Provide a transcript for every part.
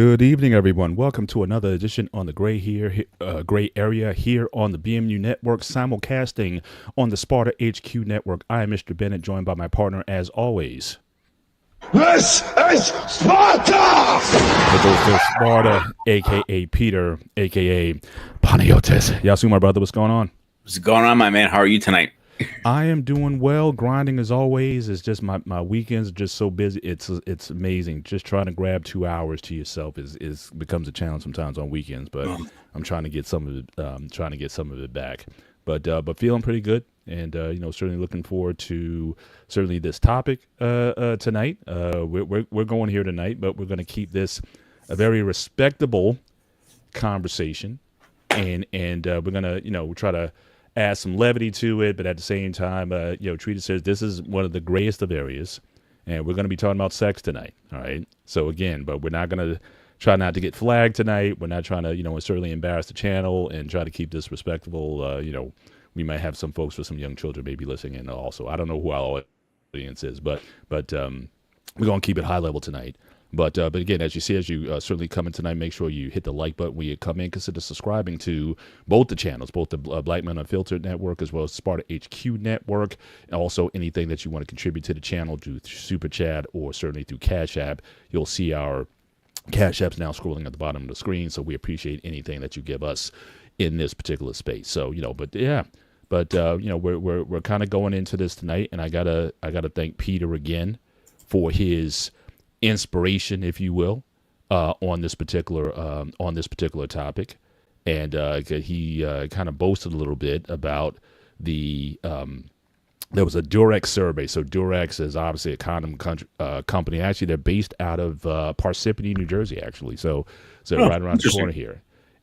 Good evening, everyone. Welcome to another edition on the Gray Area here on the BMU Network, simulcasting on the Sparta HQ Network. I am Mr. Bennett, joined by my partner, as always. This is Sparta! The ghost of Sparta, a.k.a. Peter, a.k.a. Panagiotis. Yasu, my brother, what's going on? What's going on, my man? How are you tonight? I am doing well, grinding as always. It's just my weekends are just so busy. It's amazing. Just trying to grab 2 hours to yourself is becomes a challenge sometimes on weekends. But I'm trying to get some of it back. But feeling pretty good, and certainly looking forward to certainly this topic tonight. We're going here tonight, but we're going to keep this a very respectable conversation, and we're gonna we try to add some levity to it, but at the same time, Trita says this is one of the grayest of areas, and we're going to be talking about sex tonight. All right. So again, but we're not going to try not to get flagged tonight. We're not trying to, certainly embarrass the channel and try to keep this respectable. We might have some folks with some young children maybe listening in also. I don't know who our audience is, but we're going to keep it high level tonight. But again, as you certainly come in tonight, make sure you hit the like button when you come in. Consider subscribing to both the channels, both the Black Men Unfiltered Network as well as Sparta HQ Network. And also anything that you want to contribute to the channel through Super Chat or certainly through Cash App. You'll see our Cash Apps now scrolling at the bottom of the screen. So we appreciate anything that you give us in this particular space. So, we're kind of going into this tonight. And I gotta thank Peter again for his inspiration, if you will, on this particular topic, and he kind of boasted a little bit about the there was a Durex survey. So Durex is obviously a condom company. Actually, they're based out of Parsippany, New Jersey. Actually, so right around the corner here,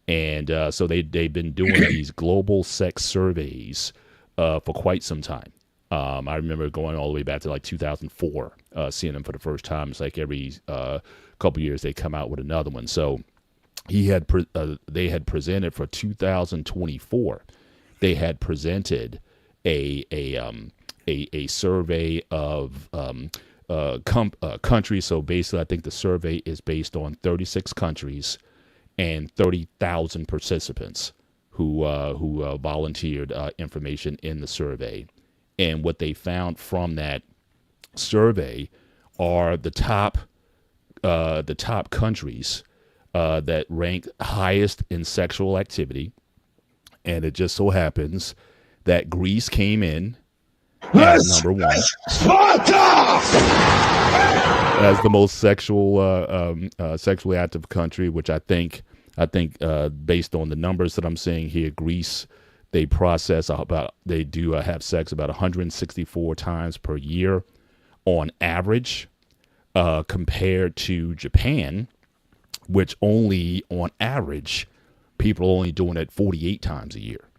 and so they've been doing these global sex surveys for quite some time. I remember going all the way back to like 2004, seeing them for the first time. It's like every couple years they come out with another one. So they had presented for 2024. They had presented a survey of countries. So basically, I think the survey is based on 36 countries and 30,000 participants who volunteered information in the survey. And what they found from that survey are the top countries that rank highest in sexual activity. And it just so happens that Greece came in as number one, as the most sexually active country. Which I think based on the numbers that I'm seeing here, Greece. They have sex about 164 times per year on average, compared to Japan, which only on average, people are only doing it 48 times a year.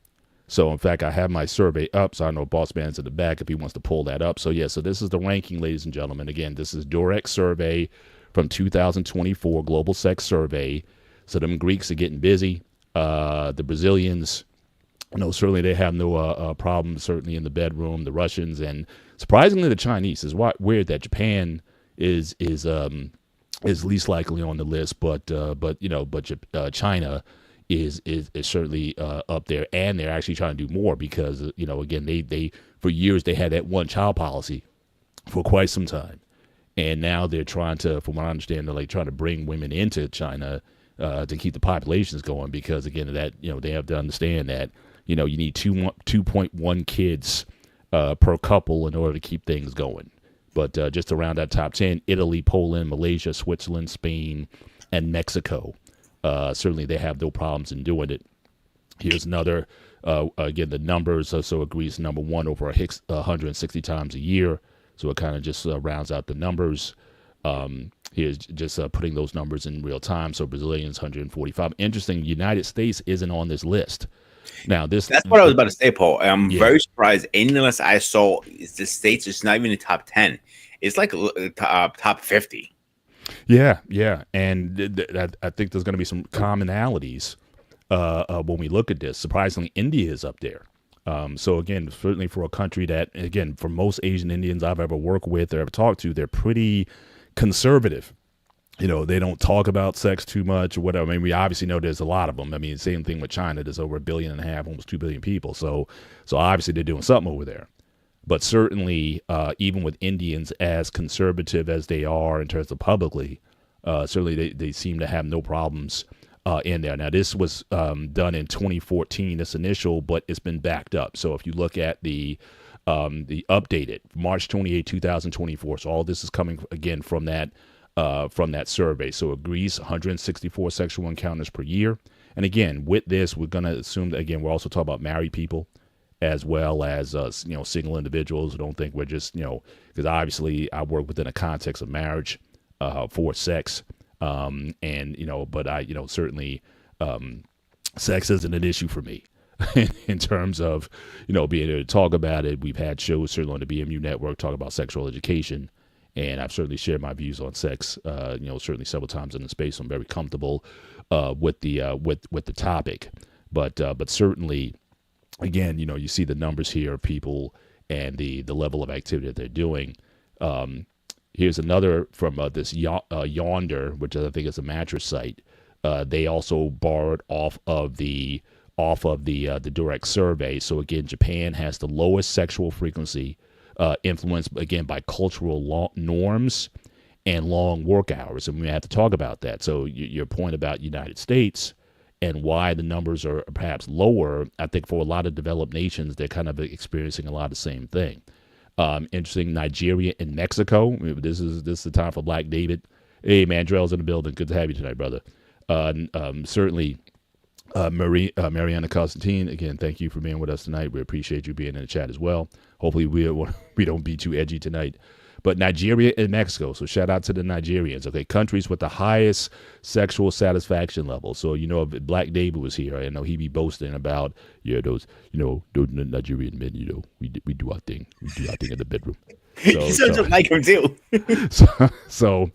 So in fact, I have my survey up, so I know Boss Man's in the back if he wants to pull that up. So so this is the ranking, ladies and gentlemen. Again, this is Durex survey from 2024, Global Sex Survey. So them Greeks are getting busy. The Brazilians, certainly they have no problems, certainly in the bedroom. The Russians, and surprisingly the Chinese. Is weird that Japan is least likely on the list, but China is certainly up there, and they're actually trying to do more because again they for years they had that one child policy for quite some time, and now they're trying to, from what I understand, they're like trying to bring women into China to keep the populations going, because again that they have to understand that you need 2.1 kids per couple in order to keep things going. But just around that top 10, Italy, Poland, Malaysia, Switzerland, Spain, and Mexico. Certainly they have no problems in doing it. Here's another, again, the numbers. So Greece number one over 160 times a year. So it kind of just rounds out the numbers. Here's just putting those numbers in real time. So Brazilians, 145. Interesting, United States isn't on this list. Now, that's what I was about to say, Paul. I'm very surprised. Any list I saw, the States is not even in the top 10. It's like top 50. Yeah, and I think there's going to be some commonalities when we look at this. Surprisingly, India is up there. So again, certainly for a country that, again, for most Asian Indians I've ever worked with or ever talked to, they're pretty conservative they don't talk about sex too much or whatever. I mean, we obviously know there's a lot of them. I mean, same thing with China. There's over 1.5 billion, almost 2 billion people. So obviously they're doing something over there. But certainly, even with Indians, as conservative as they are in terms of publicly, certainly they seem to have no problems in there. Now, this was done in 2014, this initial, but it's been backed up. So if you look at the updated March 28, 2024, so all this is coming again from that survey. So it agrees 164 sexual encounters per year. And again, with this, we're going to assume that, again, we're also talking about married people as well as single individuals who don't think we're just because obviously I work within a context of marriage for sex, but I certainly sex isn't an issue for me in terms of being able to talk about it. We've had shows certainly on the BMU network talk about sexual education, and I've certainly shared my views on sex certainly several times in the space. So I'm very comfortable with the topic, but certainly. Again, you see the numbers here of people and the level of activity that they're doing. Here's another from this Yonder, which I think is a mattress site. They also borrowed off of the direct survey. So again, Japan has the lowest sexual frequency, influenced again by cultural norms and long work hours, and we have to talk about that. So your point about United States. And why the numbers are perhaps lower, I think for a lot of developed nations, they're kind of experiencing a lot of the same thing. Interesting, Nigeria and Mexico. This is the time for Black David. Hey, Mandrell's in the building. Good to have you tonight, brother. Certainly, Mariana Constantine, again, thank you for being with us tonight. We appreciate you being in the chat as well. Hopefully, we don't be too edgy tonight. But Nigeria and Mexico, so shout out to the Nigerians. Okay, countries with the highest sexual satisfaction level. So if Black David was here, I know he'd be boasting about those Nigerian men. We do our thing. We do our thing in the bedroom. You sound just like him too. so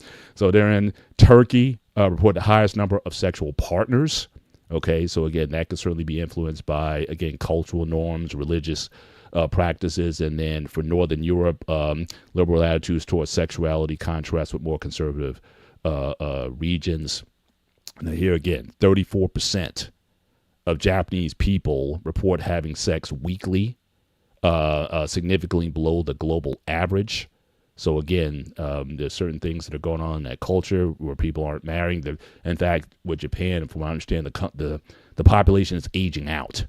they're in Turkey. Report the highest number of sexual partners. Okay, so again, that could certainly be influenced by cultural norms, religious practices, and then for Northern Europe, liberal attitudes towards sexuality contrast with more conservative regions. Now here again, 34% of Japanese people report having sex weekly, significantly below the global average. So again, there's certain things that are going on in that culture where people aren't marrying. In fact, with Japan, from what I understand, the population is aging out.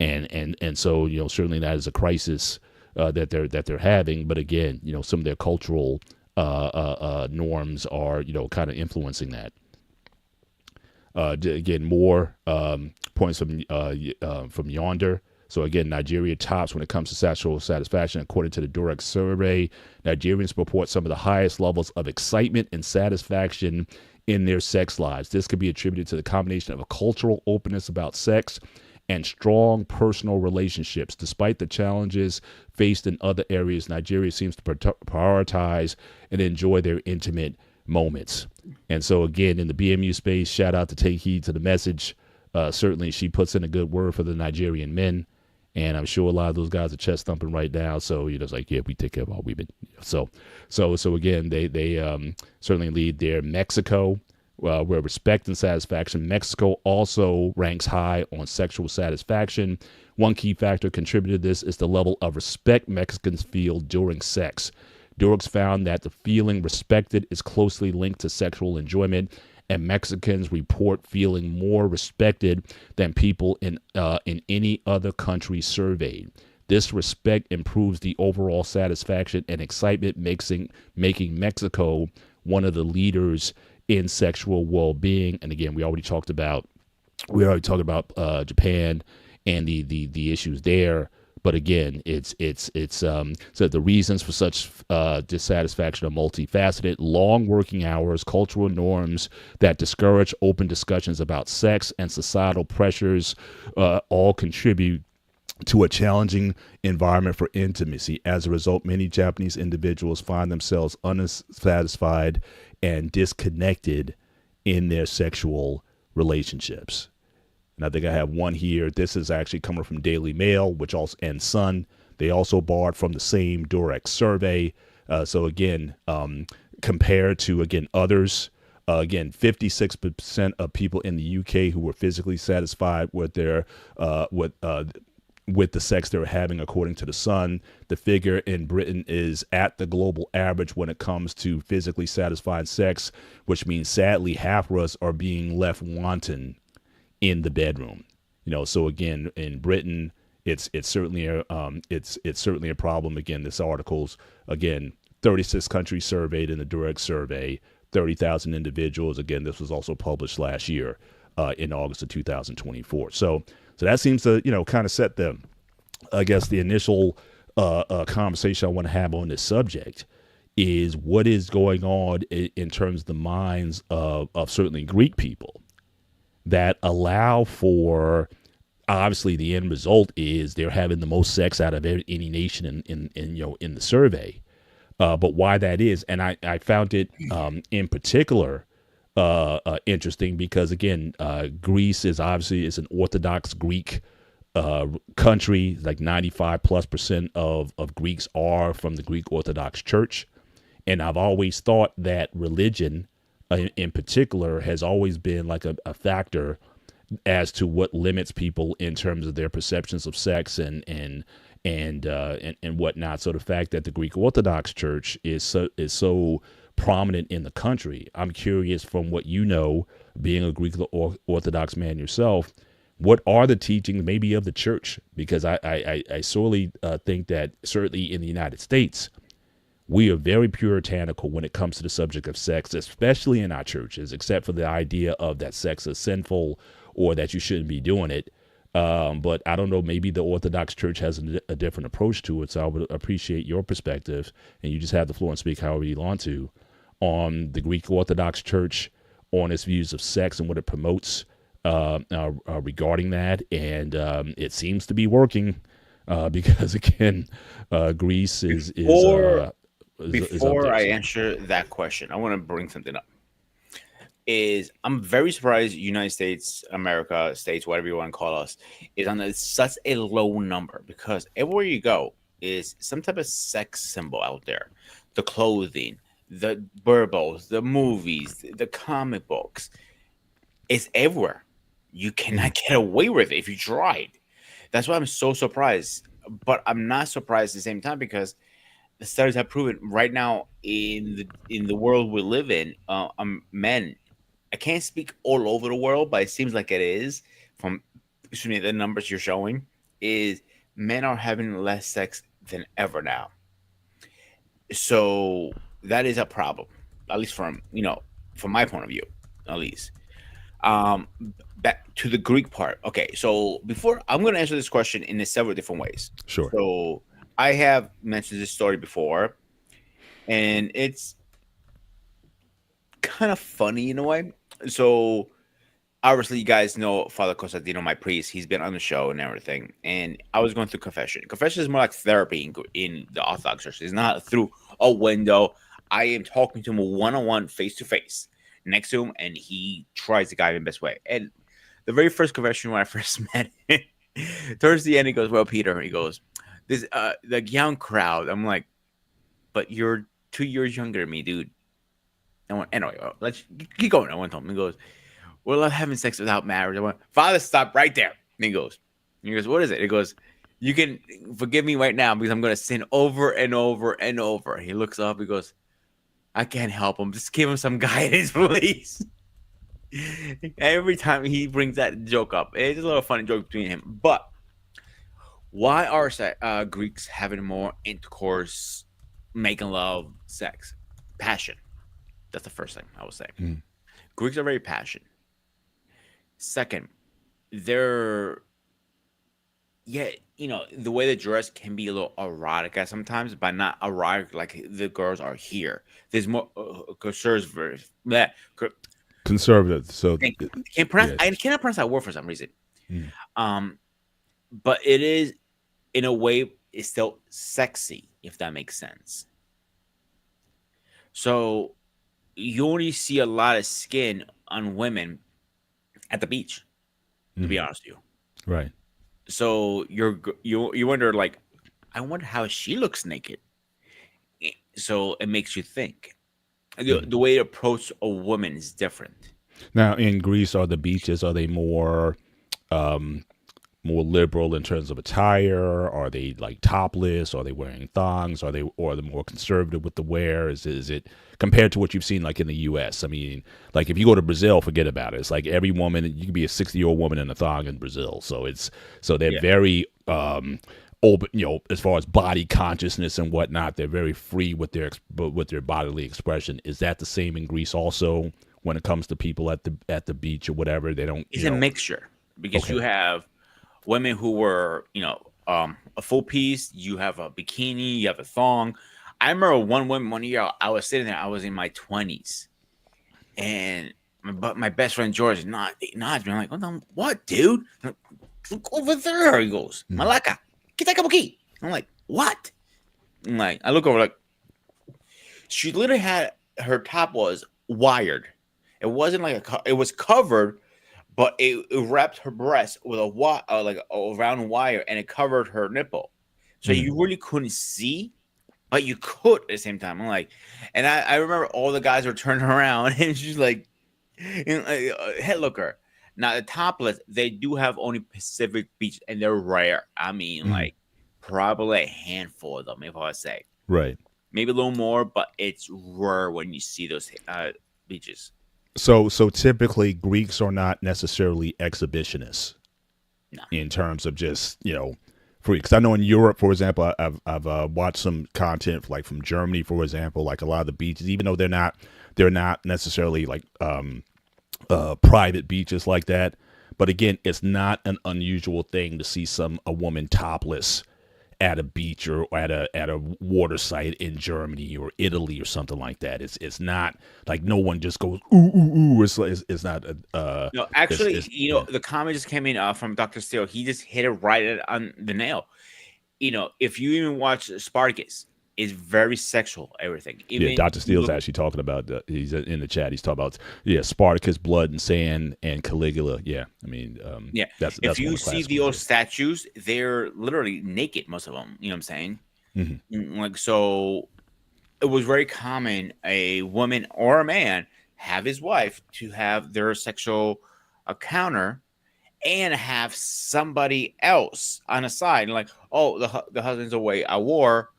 And so certainly that is a crisis that they're having. But again, some of their cultural norms are kind of influencing that. Again, more points from Yonder. So again, Nigeria tops when it comes to sexual satisfaction. According to the direct survey, Nigerians report some of the highest levels of excitement and satisfaction in their sex lives. This could be attributed to the combination of a cultural openness about sex and strong personal relationships. Despite the challenges faced in other areas, Nigeria seems to prioritize and enjoy their intimate moments. And so again, in the BMU space, shout out to Take Heed to the Message. Certainly she puts in a good word for the Nigerian men. And I'm sure a lot of those guys are chest thumping right now. So, it's like, yeah, we take care of our women. So again, they certainly lead there. Mexico, where respect and satisfaction. Mexico also ranks high on sexual satisfaction. One key factor contributed to this is the level of respect Mexicans feel during sex. Durks found that the feeling respected is closely linked to sexual enjoyment, and Mexicans report feeling more respected than people in any other country surveyed. This respect improves the overall satisfaction and excitement, making Mexico one of the leaders in sexual well-being. And again, we already talked about Japan and the issues there. But again, it's so the reasons for such dissatisfaction are multifaceted. Long working hours, cultural norms that discourage open discussions about sex, and societal pressures all contribute to a challenging environment for intimacy. As a result, many Japanese individuals find themselves unsatisfied and disconnected in their sexual relationships. And I think I have one here. This is actually coming from Daily Mail, and Sun. They also borrowed from the same direct survey. So again, compared to others, Again, 56% of people in the UK who were physically satisfied with their with the sex they were having, according to the Sun. The figure in Britain is at the global average when it comes to physically satisfied sex, which means sadly half of us are being left wanting in the bedroom. So again, in Britain, it's certainly it's certainly a problem. Again, this article's again 36 countries surveyed in the direct survey, 30,000 individuals. Again, this was also published last year in August of 2024. So that seems to kind of set the, I guess, the initial conversation I want to have on this subject is what is going on in terms of the minds of certainly Greek people that allow for, obviously the end result is they're having the most sex out of any nation in the survey. But why that is, and I found it in particular interesting because again, Greece is obviously is an Orthodox Greek country. Like 95+% of Greeks are from the Greek Orthodox Church, and I've always thought that religion, in particular, has always been like a factor as to what limits people in terms of their perceptions of sex and whatnot. So the fact that the Greek Orthodox Church is so prominent in the country, I'm curious, from what being a Greek Orthodox man yourself, what are the teachings maybe of the church? Because I sorely think that certainly in the United States, we are very puritanical when it comes to the subject of sex, especially in our churches, except for the idea of that sex is sinful or that you shouldn't be doing it. But I don't know, maybe the Orthodox Church has a different approach to it. So I would appreciate your perspective, and you just have the floor and speak however you want to, on the Greek Orthodox Church, on its views of sex and what it promotes regarding that. And it seems to be working because, again, Greece is Before I answer that question, I want to bring something up. I'm very surprised United States, America, states, whatever you want to call us, is on such a low number, because everywhere you go is some type of sex symbol out there. The clothing, the Burbos, the movies, the comic books. It's everywhere. You cannot get away with it if you tried. That's why I'm so surprised. But I'm not surprised at the same time, because the studies have proven right now in the world we live in, men. I can't speak all over the world, but it seems like it is from the numbers you're showing. Is men are having less sex than ever now. So that is a problem, at least from my point of view, at least. Um, Back to the Greek part. Okay, so before I'm going to answer this question in several different ways. Sure. So I have mentioned this story before, and it's kind of funny in a way. So obviously, you guys know Father Costantino, my priest. He's been on the show and everything. And I was going through confession. Confession is more like therapy in the Orthodox Church. It's not through a window. I am talking to him one-on-one, face-to-face, next to him, and he tries to guide me in the best way. And the very first confession when I first met him, towards the end, he goes, "Well, Peter," he goes, "this the young crowd." I'm like, "But you're 2 years younger than me, dude." Anyway, let's keep going. I went home. He goes, "We're not having sex without marriage." I went, "Father, stop right there." And he goes, "What is it?" He goes, "You can forgive me right now because I'm going to sin over and over and over." He looks up. He goes, "I can't help him. Just give him some guidance, please." Every time he brings that joke up, it's a little funny joke between him. But why are Greeks having more intercourse, making love, sex, passion? That's the first thing I would say. Greeks are very passionate. Second, they're the way they dress can be a little erotic at sometimes, but not erotic like the girls are here. There's more conservative. Conservative. So I cannot pronounce that word for some reason. But it is, in a way, it's still sexy, if that makes sense. So you only see a lot of skin on women at the beach, to be honest with you. Right. So you wonder, like, I wonder how she looks naked. So it makes you think. The way to approach a woman is different. Now in Greece, are the beaches, are they more liberal in terms of attire? Are they like topless? Are they wearing thongs? Are they more conservative with the wear? Is it compared to what you've seen like in the U.S.? I mean, like if you go to Brazil, forget about it. It's like every woman, you can be a 60-year-old woman in a thong in Brazil. So they're Yeah. very open, as far as body consciousness and whatnot. They're very free with their bodily expression. Is that the same in Greece also? When it comes to people at the beach or whatever, they don't, It's a mixture because you Okay. have women who were, a full piece. You have a bikini. You have a thong. I remember one woman one year. I was sitting there. I was in my 20s, and my best friend George nods me. I'm like, what, dude? I'm like, look over there. He goes, Mm, Malaka, kita kabuki. I'm like, what? I'm like, I look over like she literally had her top was wired. It wasn't like it was covered, but it wrapped her breast with like a round wire, and it covered her nipple, so mm, you really couldn't see, but you could at the same time. I'm like, and I remember all the guys were turning around, and she's like, head looker. Now the topless, they do have only Pacific Beach, and they're rare. I mean, mm. like probably a handful of them, if I say Right. maybe a little more, but it's rare when you see those beaches. So typically Greeks are not necessarily exhibitionists No. in terms of just free. Because I know in Europe, for example, I've watched some content like from Germany, for example, like a lot of the beaches, even though they're not necessarily like private beaches like that. But again, it's not an unusual thing to see a woman topless at a beach or at a water site in Germany or Italy or something like that. It's not like no one just goes ooh ooh ooh. It's not No, actually, yeah. the comment just came in from Dr. Steele. He just hit it right on the nail. If you even watch Spartacus, it's very sexual, everything. Yeah, Even Dr. you Steele's look, actually talking about he's in the chat. He's talking about Spartacus, Blood and Sand, and Caligula. Yeah, I mean yeah, if that's one you of the see the classics old there. statues, they're literally naked, most of them. You know what I'm saying? Hmm. Like, so it was very common a woman or a man have his wife to have their sexual encounter and have somebody else on the side, like, oh, the husband's away at war.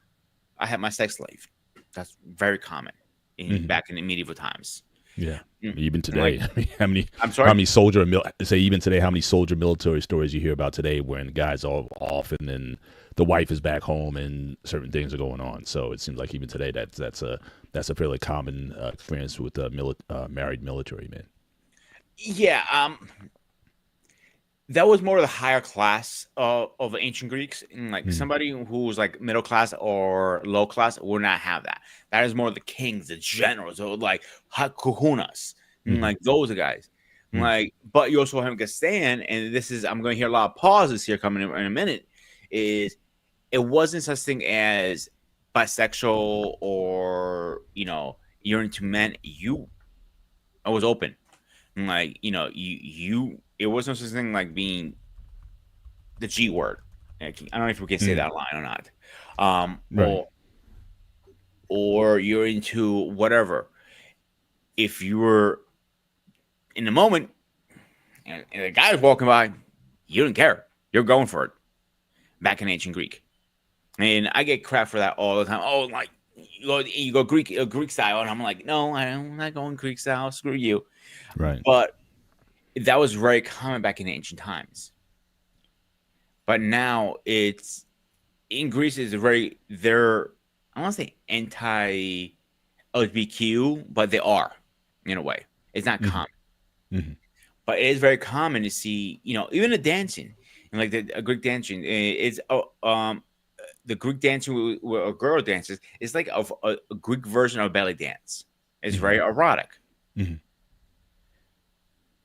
I have my sex slave. That's very common Hmm. back in the medieval times. Yeah, Mm, even Like, today. I mean, I'm how sorry. many soldier say even today how many soldier military stories you hear about today when the guys are off and then the wife is back home and certain things are going on. So it seems like even today that's a fairly common experience with married military men. Yeah, that was more of the higher class of ancient Greeks. And like Hmm. somebody who's like middle class or low class would not have that. That is more the kings, the generals, or like kahunas, and Hmm. like those guys. And, Hmm. like, but you also have to stand, and this is I'm going to hear a lot of pauses here coming in a minute. Is it wasn't such thing as bisexual or you're into men. I was open. And, like, it wasn't such thing like being the G word. I don't know if we can say Hmm. that line or not. Um, Right. or or you're into whatever. If you were in the moment and the guy was walking by, you didn't care. You're going for it. Back in ancient Greek, and I get crap for that all the time. Oh, like you go Greek style, and I'm like, no, I'm not going Greek style. Screw you. Right. But that was very common back in ancient times. But now it's in Greece is very they're I don't want to say anti LGBTQ, but they are in a way. It's not Hmm. common, Hmm. but it is very common to see. Even the dancing and like the Greek dancing is the Greek dancing where a girl dances is like a Greek version of belly dance. It's Hmm. very erotic. Hmm.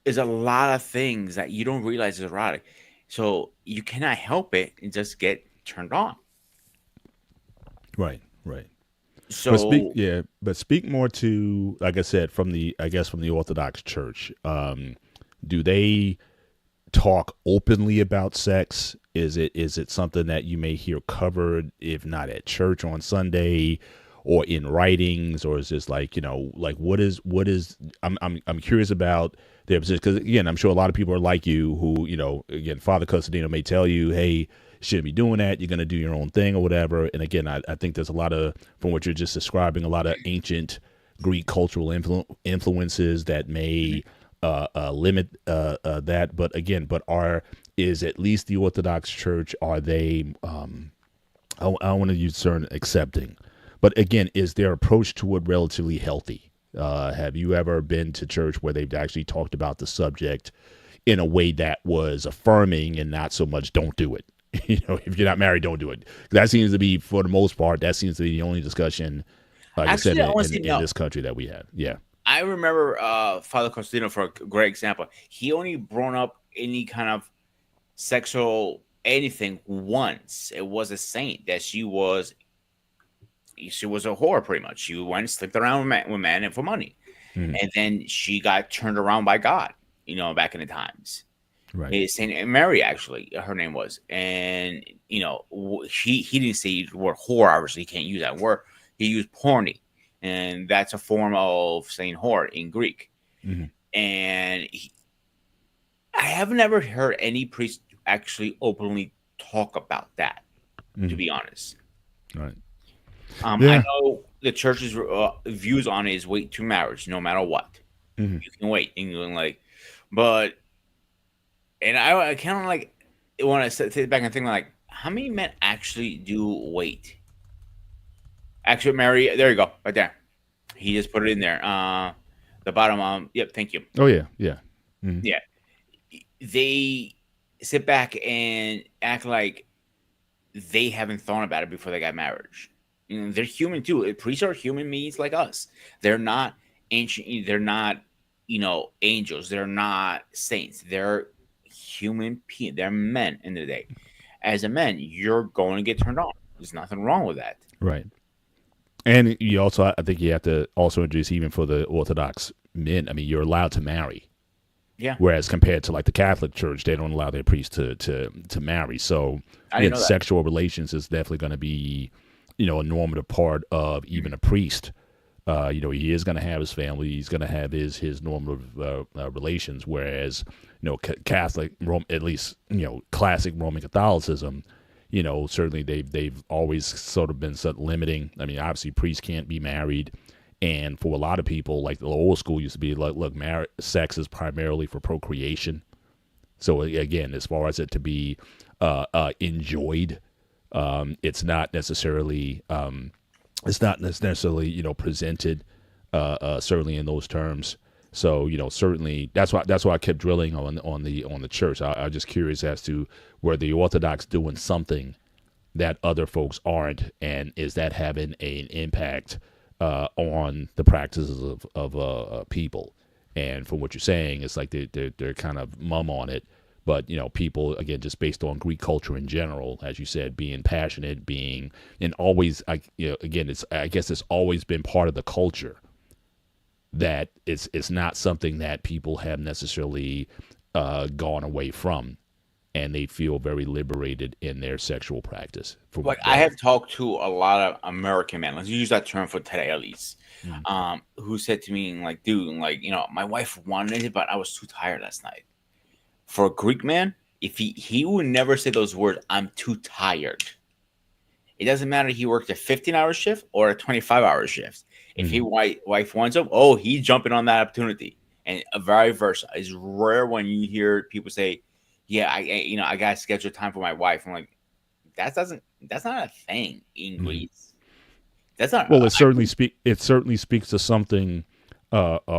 There's a lot of things that you don't realize is erotic, so you cannot help it and just get turned on. Right. Right. So But speak more to, like I said, from the Orthodox Church. Do they talk openly about sex? Is it something that you may hear covered, if not at church on Sunday, or in writings, or is this like, like what is I'm curious about their position, because again, I'm sure a lot of people are like you who, again, Father Costantino may tell you, hey, you shouldn't be doing that, you're going to do your own thing or whatever. And again, I think there's a lot of, from what you're just describing, a lot of ancient Greek cultural influences that may limit that. But again, is at least the Orthodox Church, are they, I want to use certain accepting, but again, is their approach to it relatively healthy? Have you ever been to church where they've actually talked about the subject in a way that was affirming and not so much don't do it? If you're not married, don't do it. That seems to be, for the most part, that seems to be the only discussion, like Actually, I said, in this country that we have. Yeah. I remember Father Costantino, for a great example. He only brought up any kind of sexual anything once. It was a saint that she was a whore, pretty much. She went and slept around with men and for money. Mhm. And then she got turned around by God, back in the times. Right. Saint Mary, actually, her name was. And, he didn't say the word whore. Obviously, he can't use that word. He used porny. And that's a form of saying whore in Greek. Mhm. And I have never heard any priest actually openly talk about that, to be honest. Right. I Yeah. know the church's views on it is wait to marriage, no matter what. Mhm. You can wait, but, and I kind of like want to sit back and think like, how many men actually do wait? Actually, Mary, there you go, right there. He just put it in there. The bottom. Yep, thank you. Oh yeah. Yeah. Mhm. Yeah, they sit back and act like they haven't thought about it before they got marriage. They're human too. Priests are human beings like us. They're not ancient. They're not, angels. They're not saints. They're human beings. They're men in the day. As a man, you're going to get turned on. There's nothing wrong with that. Right. And you also, I think you have to also introduce, even for the Orthodox men, I mean, you're allowed to marry. Yeah. Whereas compared to like the Catholic Church, they don't allow their priests to marry. So I didn't know that. sexual relations is definitely going to be, a normative part of even a priest. He is going to have his family. He's going to have his normative relations. Whereas, Catholic, at least, classic Roman Catholicism, certainly they've always sort of been limiting. I mean, obviously priests can't be married. And for a lot of people, like the old school used to be like, look, sex is primarily for procreation. So again, as far as it to be enjoyed, it's not necessarily presented certainly in those terms. So certainly that's why I kept drilling on the church. I'm just curious as to were the Orthodox doing something that other folks aren't, and is that having an impact on the practices of people? And from what you're saying, it's like they're kind of mum on it. But people, again, just based on Greek culture in general, as you said, being passionate, and always, again, I guess it's always been part of the culture that it's not something that people have necessarily gone away from, and they feel very liberated in their sexual practice. Like, I have talked to a lot of American men, let's use that term for today at least, who said to me, like, dude, like, my wife wanted it, but I was too tired last night. For a Greek man, if he would never say those words, I'm too tired. It doesn't matter he worked a 15-hour shift or a 25-hour shift. If his wife wants him, he's jumping on that opportunity. And vice versa. It's rare when you hear people say, yeah, I got to schedule time for my wife. I'm like, that's not a thing in Greece. That's not. Well, it certainly speaks to something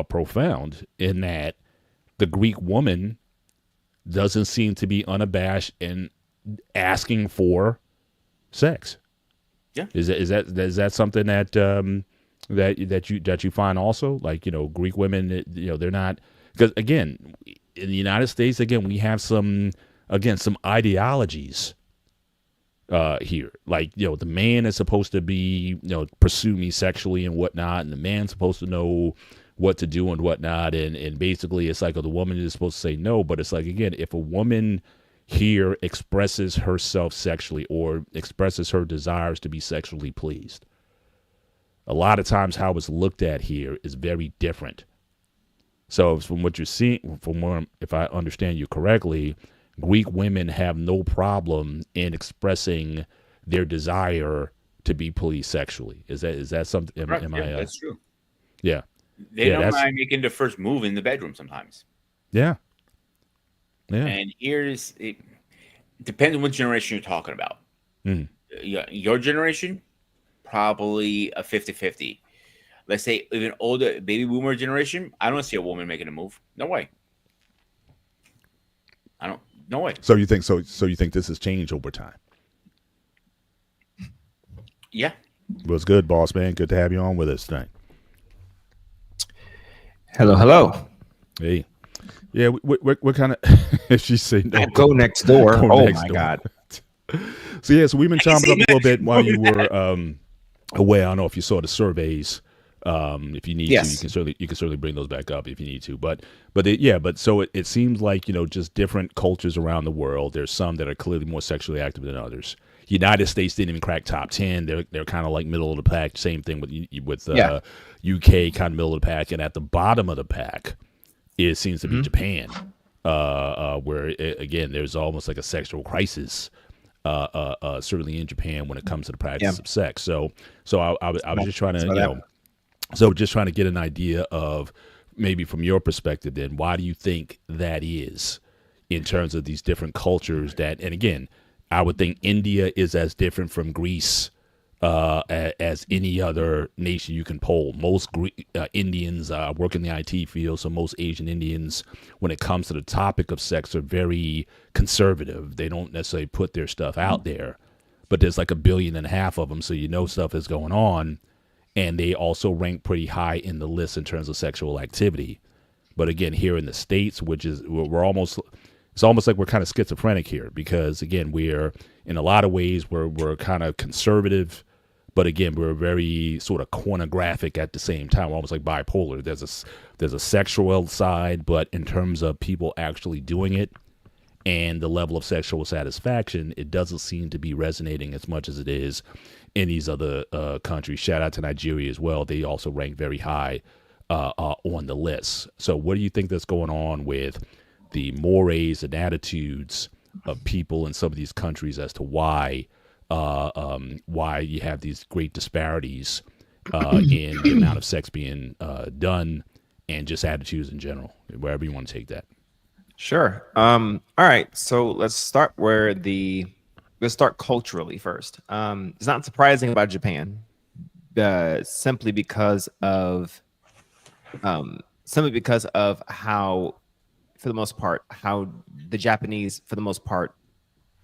profound, in that the Greek woman doesn't seem to be unabashed in asking for sex. Yeah. Is that something that that you find also? Like, Greek women, they're not, because again, in the United States, again, we have some ideologies here. Like, the man is supposed to be, pursue me sexually and whatnot, and the man's supposed to know what to do and whatnot, and basically it's like, the woman is supposed to say no. But it's like, again, if a woman here expresses herself sexually or expresses her desires to be sexually pleased, A lot of times how it's looked at here is very different. So from what you're seeing, if I understand you correctly, Greek women have no problem in expressing their desire to be policed sexually. Is that something? Right. Am Yeah, I? that's true. Yeah, They yeah. don't That's mind making the first move in the bedroom sometimes. yeah, yeah. And here's it depends on what generation you're talking about. Mm. Your generation, probably a 50-50. Let's say even older baby boomer generation, I don't see a woman making a move. No way. I don't. No way. So you think so? So you think this has changed over time? Yeah. Well, it's good, boss man. Good to have you on with us tonight. Hello, hello. Hey, yeah, we're kind of. If she say no, Go next door. go Oh next my door. God. So yeah, so we've been chomping up a little bit while you that. were away. I don't know if you saw the surveys. If you need to, Yes. you can certainly bring those back up if you need to. But so it seems like just different cultures around the world. There's some that are clearly more sexually active than others. United States didn't even crack top 10. They're kind of like middle of the pack. Same thing with Yeah. UK, kind of middle of the pack, and at the bottom of the pack, it seems to be Japan, where again there's almost like a sexual crisis. Certainly in Japan when it comes to the practice of sex. So I was just trying to just trying to get an idea of maybe from your perspective. Then why do you think that is in terms of these different cultures that? And again, I would think India is as different from Greece as any other nation you can poll. Most Indians work in the IT field, so most Asian Indians, when it comes to the topic of sex, are very conservative. They don't necessarily put their stuff out there, but there's like 1.5 billion of them, so stuff is going on, and they also rank pretty high in the list in terms of sexual activity. But again, here in the States, which is it's almost like we're kind of schizophrenic here because again, we're in a lot of ways we're kind of conservative, but again, we're very sort of pornographic at the same time. We're almost like bipolar. There's a sexual side, but in terms of people actually doing it and the level of sexual satisfaction, it doesn't seem to be resonating as much as it is in these other countries. Shout out to Nigeria as well. They also rank very high on the list. So what do you think that's going on with the mores and attitudes of people in some of these countries as to why you have these great disparities in the amount of sex being done and just attitudes in general, wherever you want to take that? Sure. All right. So let's start culturally first. It's not surprising about Japan, simply because of how, for the most part, how the Japanese, for the most part,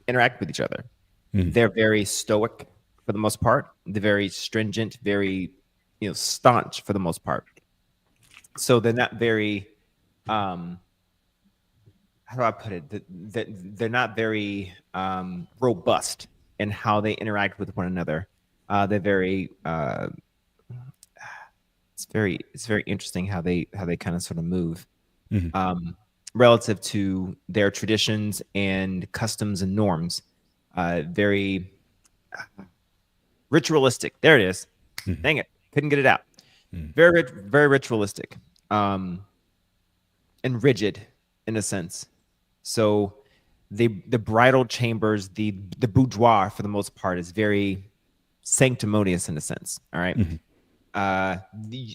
interact with each other. They're very stoic for the most part. They're very stringent, very staunch for the most part. So they're not very how do I put it? They're not very robust in how they interact with one another. They're very it's very interesting how they kind of sort of move relative to their traditions and customs and norms. Very ritualistic. There it is. Dang it, couldn't get it out. Very ritualistic, and rigid in a sense. So the bridal chambers, the boudoir for the most part is very sanctimonious in a sense. All right.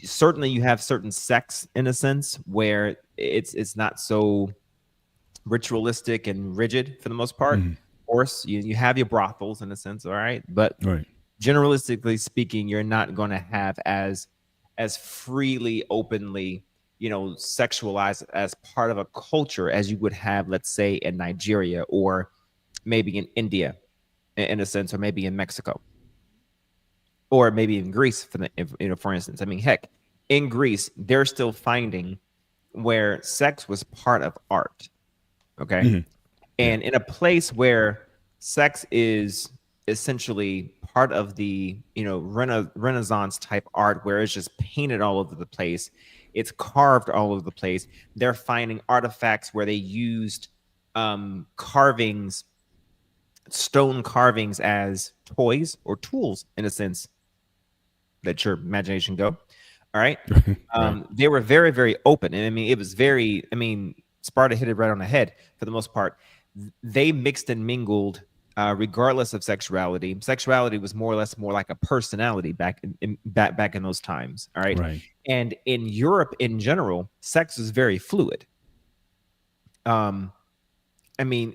Certainly you have certain sects in a sense where it's not so ritualistic and rigid for the most part. Of course, you have your brothels in a sense, all right, but generalistically speaking, you're not going to have as freely, openly, sexualized as part of a culture as you would have, let's say, in Nigeria or maybe in India, in a sense, or maybe in Mexico, or maybe in Greece, for instance. I mean, heck, in Greece, they're still finding where sex was part of art. Okay. And in a place where sex is essentially part of the Renaissance type art, where it's just painted all over the place, it's carved all over the place, they're finding artifacts where they used carvings, stone carvings, as toys or tools in a sense. let your imagination go. All right. Right. They were very, very open. And I mean, it was very, I mean, Sparta hit it right on the head for the most part. They mixed and mingled regardless of sexuality. Sexuality was more or less more like a personality back in those times. All right. Right. And in Europe in general, sex was very fluid. I mean,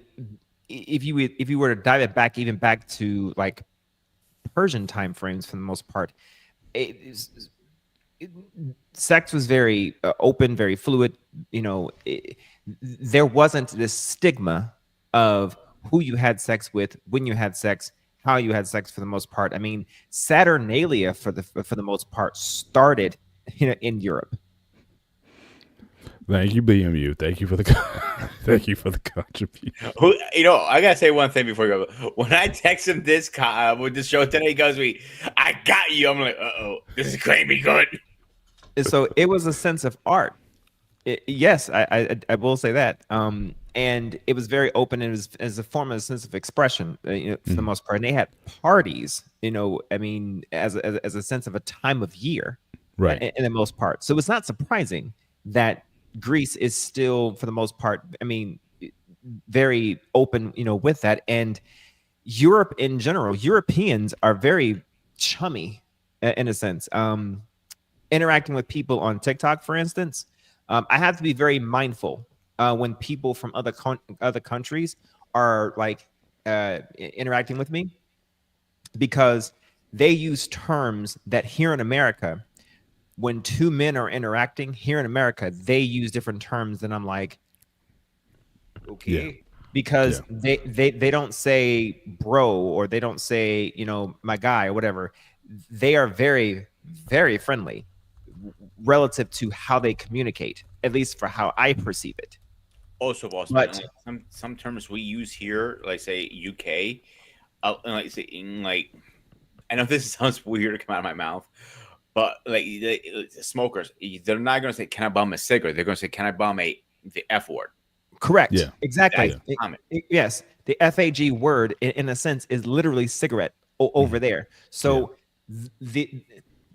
if you were to dive it back, even back to like Persian time frames for the most part, sex was very open, very fluid. You know, there wasn't this stigma of who you had sex with, when you had sex, how you had sex for the most part. I mean, Saturnalia for the most part started in Europe. Thank you, BMU. Thank you for the thank you for the contribution. You know, I gotta say one thing before we go. When I text him this with this show today, he goes, I got you. I'm like, this is going to be good. So it was a sense of art. Yes, I will say that. And it was very open. It was as a form of a sense of expression, for the most part. And they had parties, I mean, as a sense of a time of year, right? In the most part. So it's not surprising that Greece is still, for the most part, I mean, very open, with that. And Europe in general, Europeans are very chummy in a sense. Interacting with people on TikTok, for instance, I have to be very mindful when people from other countries are like interacting with me, because they use terms that here in America, when two men are interacting here in America, they use different terms, and I'm like, okay, because they don't say bro, or they don't say my guy or whatever. They are very, very friendly relative to how they communicate, at least for how I perceive it. Also, boss, But some terms we use here, like say UK, like say in like, I know this sounds weird to come out of my mouth, but like the smokers, they're not going to say, "Can I bum a cigarette?" They're going to say, "Can I bum the F word?" Correct. Yeah. Exactly. Yes. The FAG word, in a sense, is literally cigarette over there. So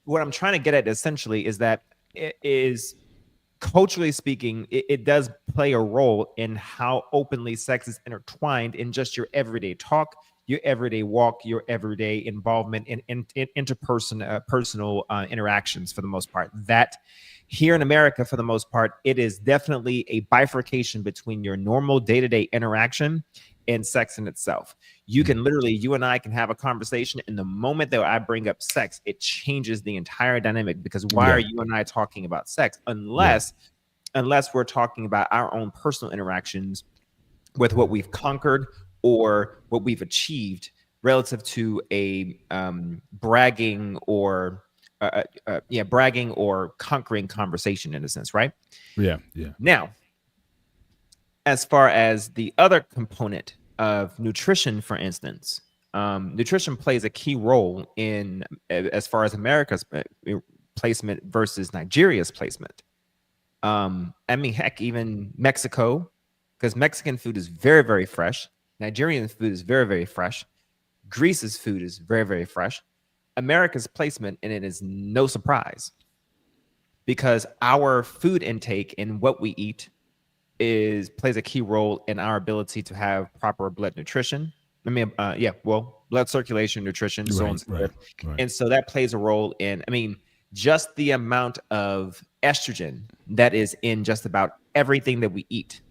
what I'm trying to get at essentially is that it is, culturally speaking, it does play a role in how openly sex is intertwined in just your everyday talk, your everyday walk, your everyday involvement in personal interactions for the most part. That here in America, for the most part, it is definitely a bifurcation between your normal day-to-day interaction and sex in itself. You can literally, you and I can have a conversation, and the moment that I bring up sex, it changes the entire dynamic, because why are you and I talking about sex unless we're talking about our own personal interactions with what we've conquered or what we've achieved relative to a bragging or conquering conversation, in a sense, right? Yeah. Now, as far as the other component of nutrition, for instance, nutrition plays a key role in, as far as America's placement versus Nigeria's placement. I mean, heck, even Mexico, because Mexican food is very, very fresh. Nigerian food is very, very fresh. Greece's food is very, very fresh. America's placement in it is no surprise, because our food intake and what we eat plays a key role in our ability to have proper blood nutrition. I mean, blood circulation, nutrition, so on and so forth. Right. And so that plays a role in, I mean, just the amount of estrogen that is in just about everything that we eat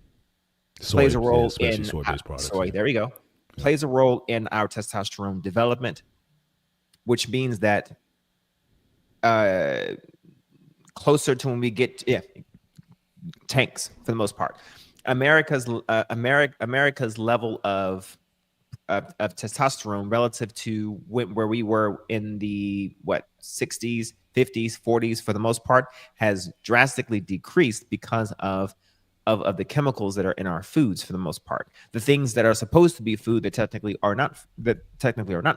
plays a role in soy-based products. There we go. Plays a role in our testosterone development, which means that closer to when we get tanks, for the most part, America's level of testosterone relative to where we were in the 60s, 50s, 40s, for the most part, has drastically decreased because of the chemicals that are in our foods, for the most part. The things that are supposed to be food that technically are not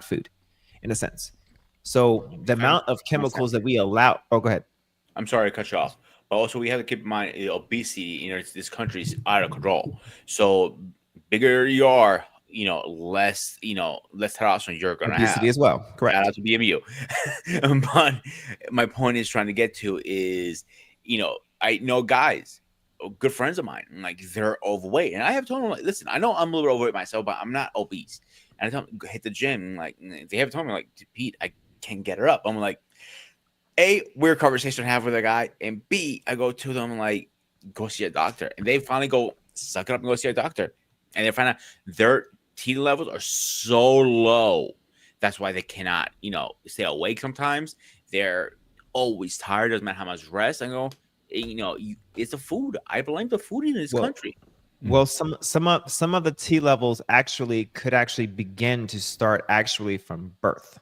food, in a sense. So the amount of chemicals that we allow. Oh, go ahead. I'm sorry to cut you off. But also, we have to keep in mind, obesity, this country is out of control. So bigger you are, less testosterone you're gonna have. Obesity as well. Correct. Shout out to BMU. But my point is trying to get to is, I know guys, good friends of mine, like they're overweight, and I have told them, like, listen, I know I'm a little bit overweight myself, but I'm not obese. And I tell them, hit the gym, and like they have told me, like, Pete, I can't get her up. I'm like, A, weird conversation to have with a guy, and B, I go to them like, go see a doctor, and they finally go suck it up and go see a doctor, and they find out their T levels are so low. That's why they cannot, stay awake sometimes. They're always tired. Doesn't matter how much rest. I go, it's the food. I blame the food in this country. Well, some of the T levels could actually begin to start actually from birth,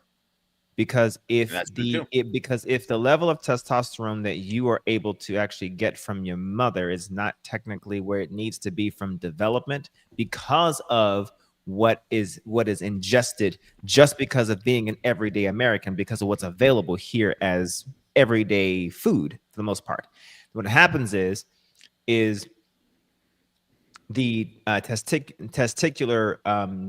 because if the level of testosterone that you are able to actually get from your mother is not technically where it needs to be from development, because of what is ingested, just because of being an everyday American, because of what's available here as everyday food for the most part. What happens is the testicular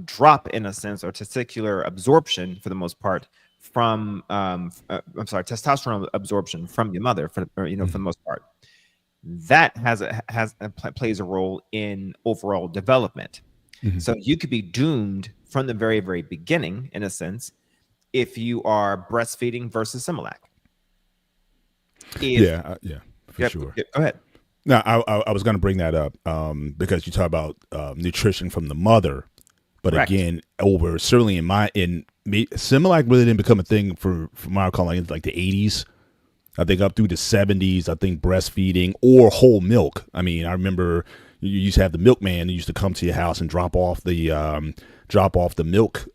drop, in a sense, or testicular absorption for the most part from testosterone absorption from your mother for the most part, that plays a role in overall development. So you could be doomed from the very, very beginning, in a sense, if you are breastfeeding versus Similac. For sure. Go ahead. No, I was going to bring that up because you talk about nutrition from the mother, but Correct. Again, certainly Similac really didn't become a thing for my recall in like the 80s. I think up through the 70s, I think breastfeeding or whole milk. I mean, I remember you used to have the milkman who used to come to your house and drop off the milk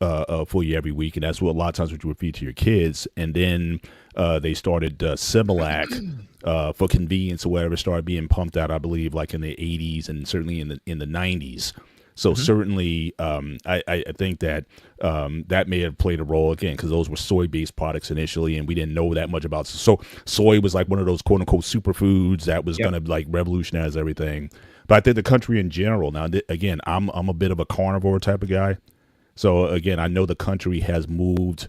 for you every week, and that's what a lot of times what you would feed to your kids. And then they started Similac for convenience or whatever, started being pumped out, I believe, like in the 80s and certainly in the 90s. So certainly, I think that that may have played a role again, because those were soy-based products initially, and we didn't know that much about. So soy was like one of those quote-unquote superfoods that was going to like revolutionize everything. But I think the country in general, now again, I'm a bit of a carnivore type of guy. So again, I know the country has moved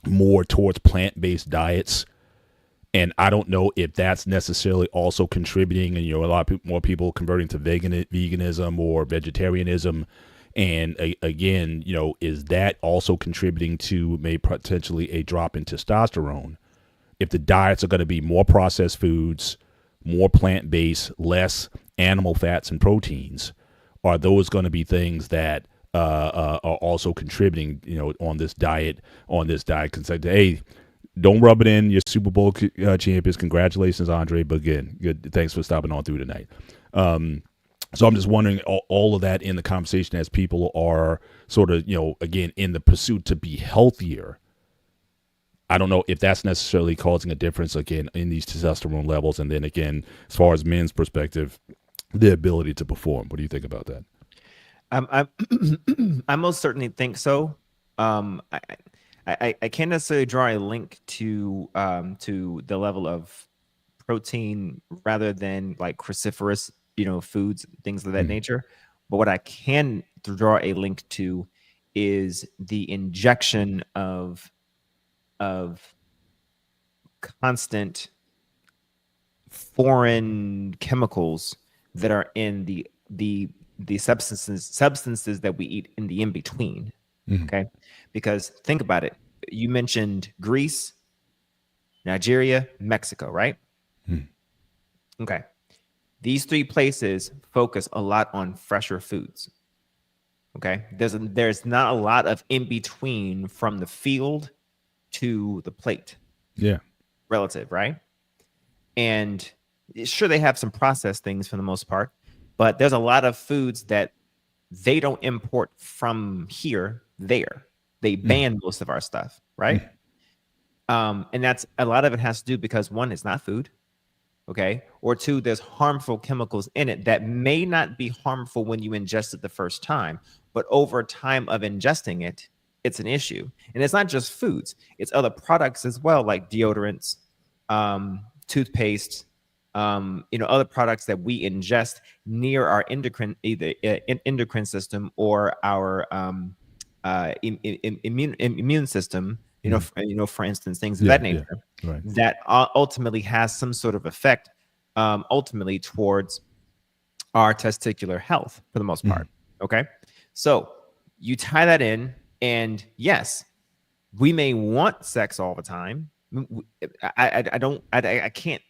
more towards plant-based diets. And I don't know if that's necessarily also contributing, and a lot of more people converting to veganism or vegetarianism, and again, is that also contributing to maybe potentially a drop in testosterone? If the diets are going to be more processed foods, more plant-based, less animal fats and proteins, are those going to be things that are also contributing, on this diet? Because hey, don't rub it in. Your Super Bowl champions. Congratulations, Andre. But again, good. Thanks for stopping on through tonight. So I'm just wondering all of that in the conversation as people are sort of, again, in the pursuit to be healthier. I don't know if that's necessarily causing a difference, again, in these testosterone levels. And then again, as far as men's perspective, the ability to perform. What do you think about that? I most certainly think so. I can't necessarily draw a link to the level of protein rather than like cruciferous, foods, things of that nature. But what I can draw a link to is the injection of constant foreign chemicals that are in the substances that we eat in the in-between. Okay, because think about it. You mentioned Greece, Nigeria, Mexico, right? Okay. These three places focus a lot on fresher foods. Okay. There's not a lot of in between from the field to the plate. Yeah. Relative, right? And sure, they have some processed things for the most part, but there's a lot of foods that they don't import from here. They ban most of our stuff, right? And that's a lot of it has to do because one, it's not food, okay? Or two, there's harmful chemicals in it that may not be harmful when you ingest it the first time, but over time of ingesting it, it's an issue. And it's not just foods; it's other products as well, like deodorants, toothpaste, other products that we ingest near our endocrine system or our immune system, for instance, things of that nature, right. that ultimately has some sort of effect, ultimately towards our testicular health for the most part. Okay. So you tie that in, and yes, we may want sex all the time. I can't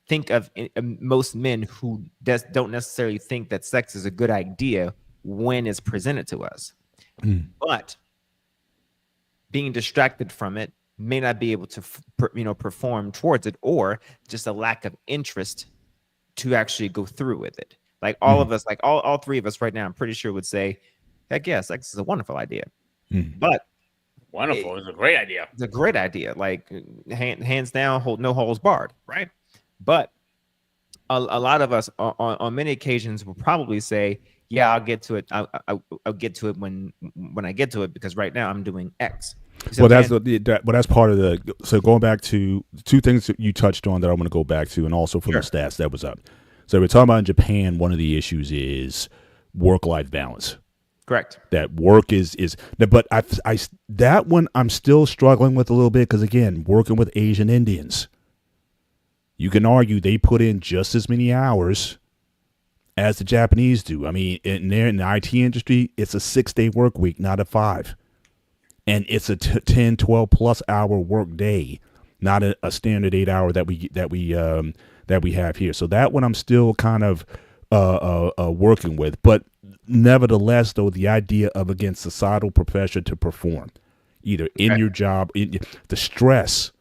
think of most men who don't necessarily think that sex is a good idea when it's presented to us. But being distracted from it may not be able to perform towards it, or just a lack of interest to actually go through with it. Like all of us, like all three of us right now, I'm pretty sure would say, heck yeah, sex is a wonderful idea. But wonderful. It's a great idea. It's a great idea. Like hands down, no holes barred, right? But a lot of us on many occasions will probably say, yeah, I'll get to it. I'll get to it when I get to it, because right now I'm doing X. Well, that's part of the. So going back to two things that you touched on that I want to go back to, and also from the stats that was up. So we're talking about in Japan, one of the issues is work-life balance. Correct. That work is, but I that one I'm still struggling with a little bit, because again, working with Asian Indians, you can argue they put in just as many hours as the Japanese do. I mean, in the IT industry, it's a 6-day work week, not a 5. And it's a 10, 12 plus hour work day, not a standard 8 hour that we have here. So that one I'm still kind of working with. But nevertheless, though, the idea of, again, societal pressure to perform, either in your job, in the stress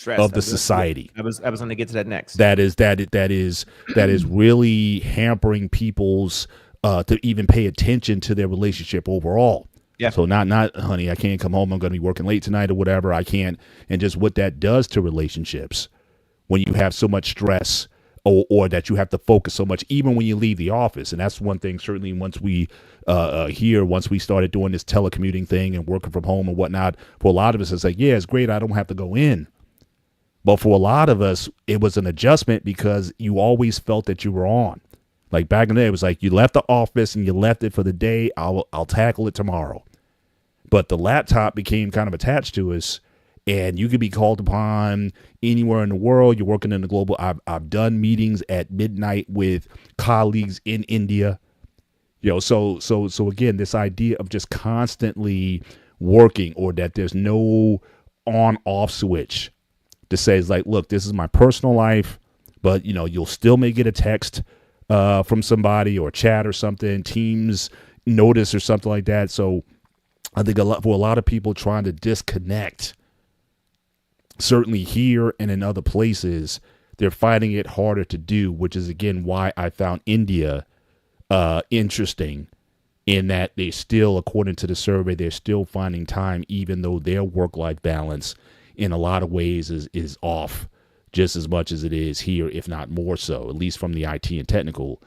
of the society. I was going to get to that next. That is really hampering people's to even pay attention to their relationship overall. Yeah. So not honey, I can't come home, I'm going to be working late tonight or whatever. I can't, and just what that does to relationships when you have so much stress, or that you have to focus so much, even when you leave the office. And that's one thing, certainly once we once we started doing this telecommuting thing and working from home and whatnot, for a lot of us, it's like, yeah, it's great, I don't have to go in. But for a lot of us, it was an adjustment, because you always felt that you were on. Like back in the day, it was like you left the office and you left it for the day. I'll tackle it tomorrow. But the laptop became kind of attached to us, and you could be called upon anywhere in the world. You're working in the global. I've done meetings at midnight with colleagues in India. So again, this idea of just constantly working, or that there's no on-off switch to say, it's like, look, this is my personal life, but you'll still may get a text from somebody, or chat or something, Teams notice or something like that. So I think for a lot of people trying to disconnect, certainly here and in other places, they're finding it harder to do, which is again why I found India interesting, in that they still, according to the survey, they're still finding time, even though their work-life balance in a lot of ways is off just as much as it is here, if not more so, at least from the IT and technical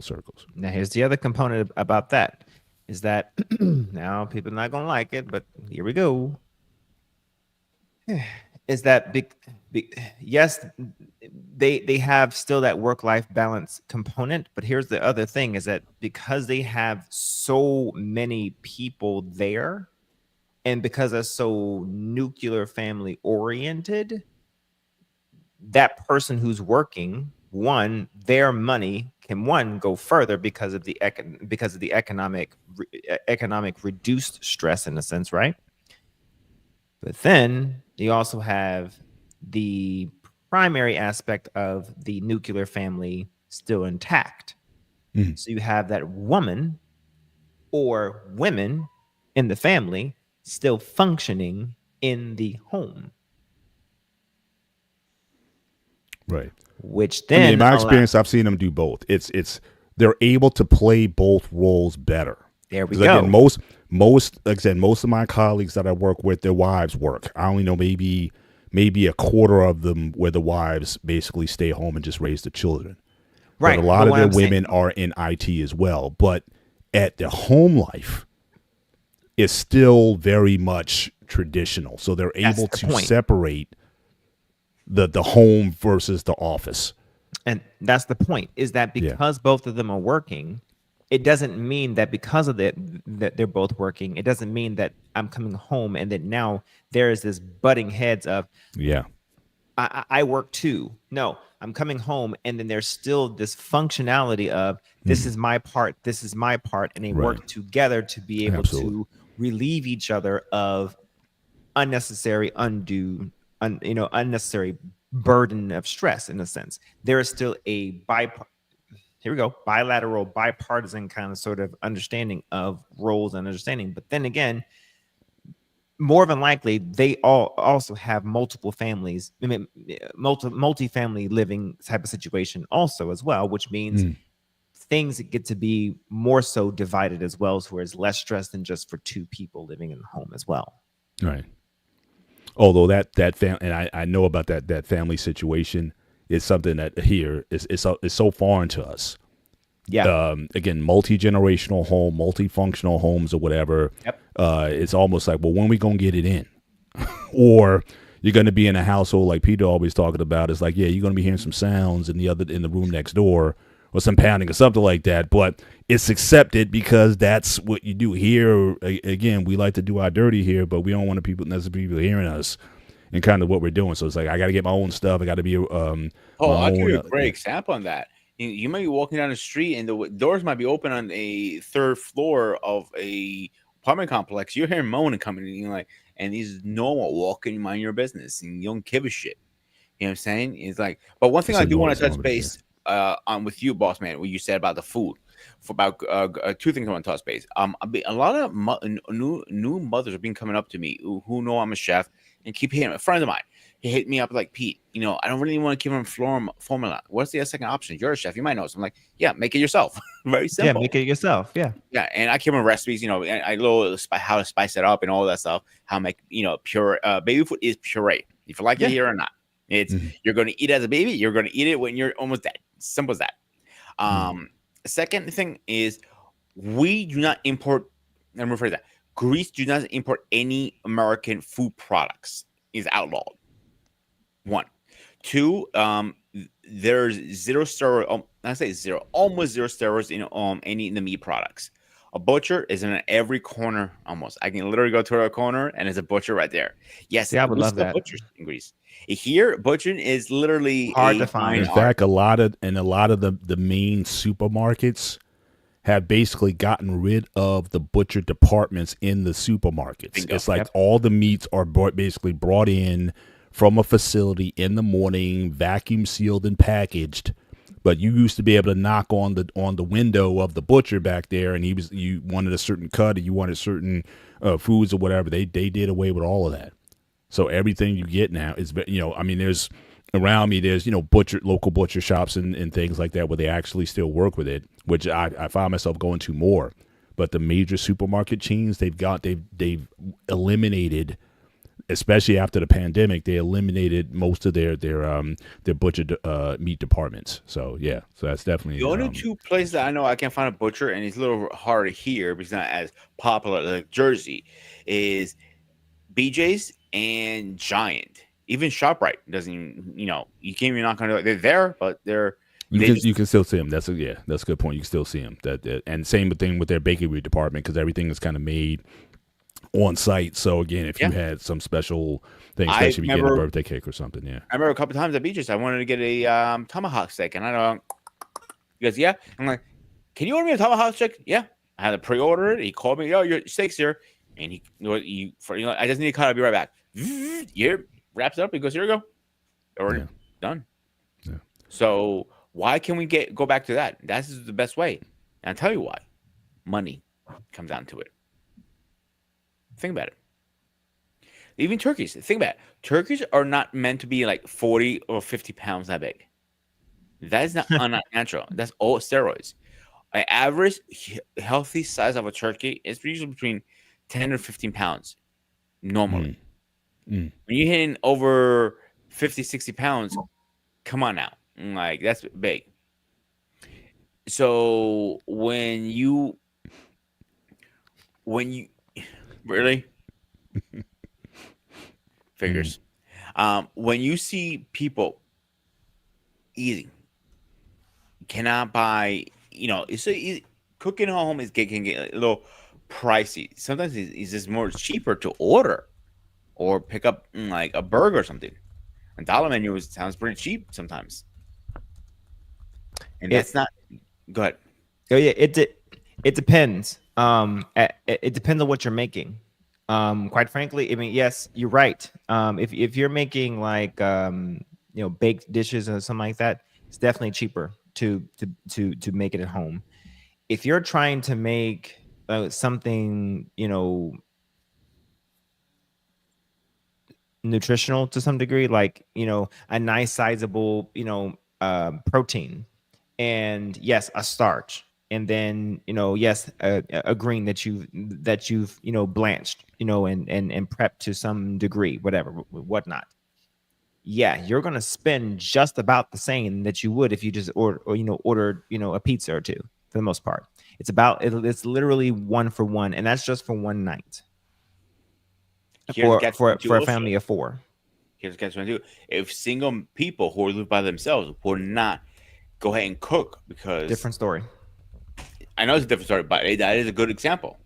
circles. Now, here's the other component about that, is that now people are not going to like it, but here we go. Is that yes, they have still that work-life balance component, but here's the other thing, is that because they have so many people there, and because they're so nuclear family oriented, that person who's working, their money can go further because of the economic reduced stress, in a sense, right? But then you also have the primary aspect of the nuclear family still intact. So you have that woman or women in the family still functioning in the home. Right. Which then, in my experience, I've seen them do both. They're able to play both roles better. There we go. Again, most of my colleagues that I work with, their wives work. I only know maybe a quarter of them where the wives basically stay home and just raise the children. Right. But a lot of their women are in IT as well. But at their home life, is still very much traditional. So they're able to separate the home versus the office. And that's the point, is that Yeah. because both of them are working, it doesn't mean that because of that they're both working, it doesn't mean that I'm coming home and that now there is this butting heads of Yeah. I work too. No, I'm coming home, and then there's still this functionality of this is my part, this is my part, and they Right. work together to be able Absolutely. to relieve each other of unnecessary, unnecessary burden of stress. In a sense, there is still a bilateral, bipartisan kind of sort of understanding of roles and understanding. But then again, more than likely, they all also have multiple families, I mean, multi-family living type of situation also as well, which means things get to be more so divided as well, so where it's less stress than just for two people living in the home as well. Right. Although that family, and I know about that family situation, is something that here is so foreign to us. Yeah. Again, multi-generational home, multifunctional homes or whatever. Yep. It's almost like, well, when we gonna get it in? Or you're gonna be in a household like Peter always talking about. It's like, yeah, you're gonna be hearing some sounds in the room next door, or some pounding or something like that. But it's accepted because that's what you do here. Again, we like to do our dirty here, but we don't want people hearing us and kind of what we're doing. So it's like, I got to get my own stuff. I got to be I'll give you a great example on that. You might be walking down the street and the doors might be open on a third floor of a apartment complex. You're hearing moaning coming in, you're like, and these normal walking, you mind your business, and you don't give a shit. You know what I'm saying? It's like, but one thing I do want to touch base on with you, boss man, what you said about the food. For about two things I want to touch base. A lot of new mothers have been coming up to me who know I'm a chef and keep hitting. A friend of mine, he hit me up like, Pete, I don't really want to give him formula. What's the second option? You're a chef, you might know. So I'm like, yeah, make it yourself. Very simple. Yeah, make it yourself. Yeah. Yeah, and I give him recipes, and I know how to spice it up and all that stuff. How to make pure baby food is puree. If you like it here or not, it's you're going to eat it as a baby. You're going to eat it when you're almost dead. Simple as that. Second thing is we do not import. Let me rephrase that. Greece do not import any American food products. Is outlawed. One, two. There's zero steroid. I say zero, almost zero steroids in any in the meat products. A butcher is in every corner almost. I can literally go to a corner and there's a butcher right there. Yes, I would love that. Butchers in Greece. Here, butchering is literally hard to find. In fact, a lot of the main supermarkets have basically gotten rid of the butcher departments in the supermarkets. Bingo. It's like all the meats are basically brought in from a facility in the morning, vacuum sealed and packaged. But you used to be able to knock on the window of the butcher back there, and you wanted a certain cut, or you wanted certain foods or whatever. They did away with all of that. So everything you get now is, there's around me, there's local butcher shops and things like that where they actually still work with it, which I find myself going to more. But the major supermarket chains, they've eliminated, especially after the pandemic, they eliminated most of their butcher meat departments. So yeah, so that's definitely the only two places that I know I can find a butcher, and it's a little harder here because it's not as popular like Jersey, is BJ's and Giant. Even ShopRite doesn't even, you can't even knock on it. They're there, but you can still see them. That's a good point. You can still see them. And same thing with their bakery department, because everything is kind of made on site. So again, if you had some special thing, especially if you get a birthday cake or something, I remember a couple times at BJ's, I wanted to get a tomahawk steak, and I don't. He goes, yeah. I'm like, can you order me a tomahawk steak? Yeah. I had to pre-order it. He called me, yo, your steak's here, and I just need to cut. I'll be right back. Here, wraps it up. He goes, here we go. Already done. Yeah. So why can we go back to that? That's the best way. And I'll tell you why. Money comes down to it. Think about it. Even turkeys. Think about it. Turkeys are not meant to be like 40 or 50 pounds that big. That is not unnatural. That's all steroids. An average healthy size of a turkey is usually between 10 or 15 pounds normally. When you're hitting over 50, 60 pounds, come on now. Like, that's big. So when you really figures. When you see people eating, cannot buy, cooking at home can get a little pricey. Sometimes it's just more cheaper to order or pick up like a burger or something. A dollar menu sounds pretty cheap sometimes, and that's It not good. Oh yeah, it depends. It depends on what you're making. Quite frankly, I mean, yes, you're right. If you're making like baked dishes or something like that, it's definitely cheaper to make it at home. If you're trying to make something nutritional to some degree, like a nice sizable protein, and yes, a starch, and then yes, a green that you've blanched, and prepped to some degree, whatever, whatnot. Yeah, you're gonna spend just about the same that you would if you just ordered a pizza or two. For the most part, it's literally one for one, and that's just for one night Here's the catch for a 22 family also. of four. Here's the catch 22. If single people who live by themselves would not go ahead and cook, because Different story. I know it's a different story, but that is a good example.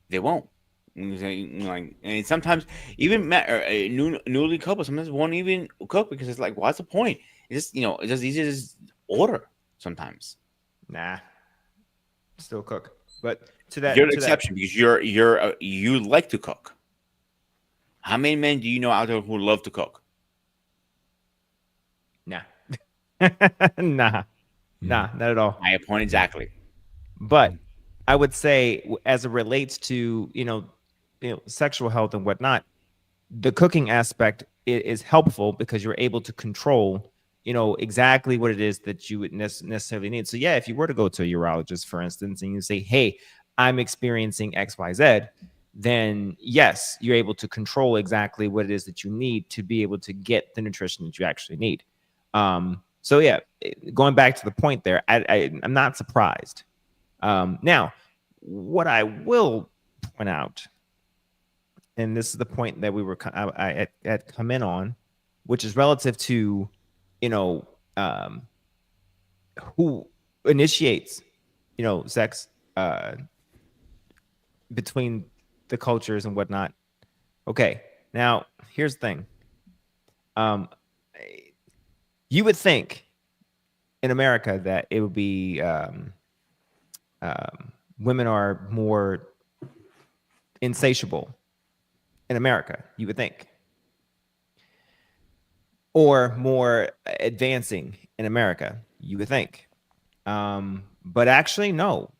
They won't. Like, and sometimes even newly couples sometimes won't even cook because it's like, what's the point? It's just it's just easy to just order sometimes. Nah, still cook. But to that, You're the exception because you like to cook. How many men do you know out there who love to cook? nah, nah, not at all. My point exactly. But I would say, as it relates to sexual health and whatnot, the cooking aspect is helpful because you're able to control exactly what it is that you would necessarily need. So yeah, if you were to go to a urologist, for instance, and you say, hey, I'm experiencing XYZ, then yes, you're able to control exactly what it is that you need to be able to get the nutrition that you actually need. So yeah, going back to the point there, I'm not surprised. Now, what I will point out, and this is the point that I had come in on, which is relative to who initiates sex between the cultures and whatnot. Okay, now here's the thing. You would think in America that it would be women are more insatiable in America, you would think, or more advancing in America, you would think. But actually, no.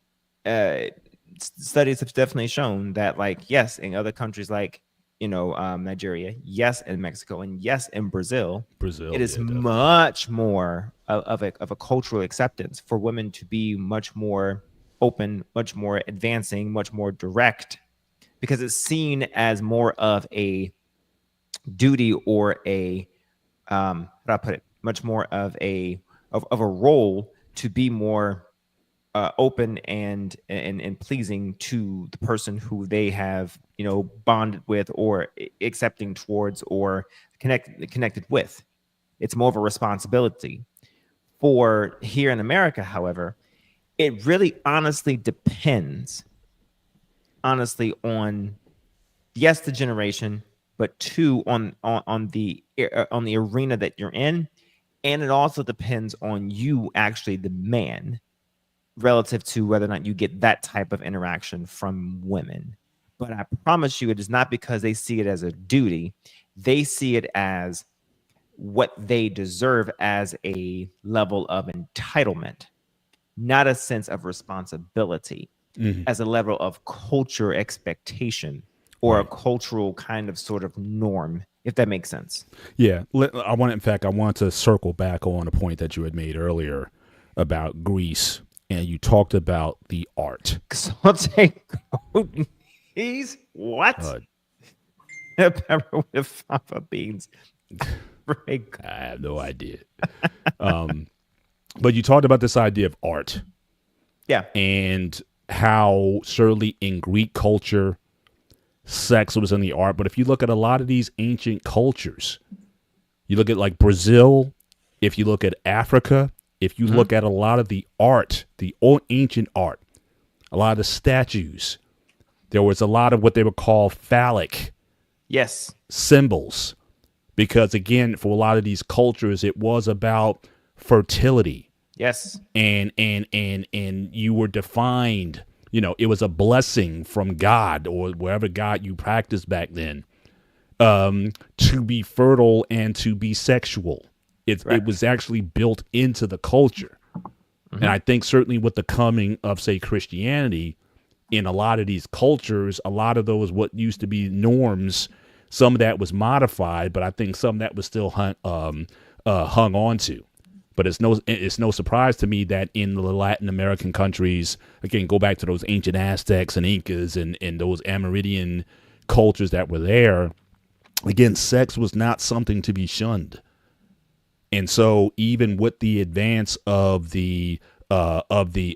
Studies have definitely shown that, like, yes, in other countries like Nigeria, yes, in Mexico, and yes, in Brazil, it is much more of a cultural acceptance for women to be much more open, much more advancing, much more direct, because it's seen as more of a duty or a how do I put it? Much more of a role to be more open and pleasing to the person who they have bonded with or accepting towards or connected with. It's more of a responsibility. For here in America, however, it really honestly depends on, yes, the generation, but two, on the arena that you're in, and it also depends on you, actually, the man, relative to whether or not you get that type of interaction from women. But I promise you, it is not because they see it as a duty. They see it as what they deserve as a level of entitlement, not a sense of responsibility, as a level of culture expectation or a cultural kind of sort of norm, if that makes sense. Yeah. I want to circle back on a point that you had made earlier about Greece, and you talked about the art. Saute He's what? Pepper with fava beans. I have no idea. But you talked about this idea of art. Yeah. And how certainly in Greek culture, sex was in the art. But if you look at a lot of these ancient cultures, you look at like Brazil, if you look at Africa, if you look at a lot of the art, the old ancient art, a lot of the statues, there was a lot of what they would call phallic Yes. symbols. Because again, for a lot of these cultures, it was about fertility. Yes. And you were defined, it was a blessing from God or wherever God you practiced back then, to be fertile and to be sexual. It was actually built into the culture. And I think certainly with the coming of, say, Christianity, in a lot of these cultures, a lot of those what used to be norms, some of that was modified, but I think some of that was still hung on to. But it's no surprise to me that in the Latin American countries, again, go back to those ancient Aztecs and Incas and those Amerindian cultures that were there. Again, sex was not something to be shunned. And so even with the advance of the advance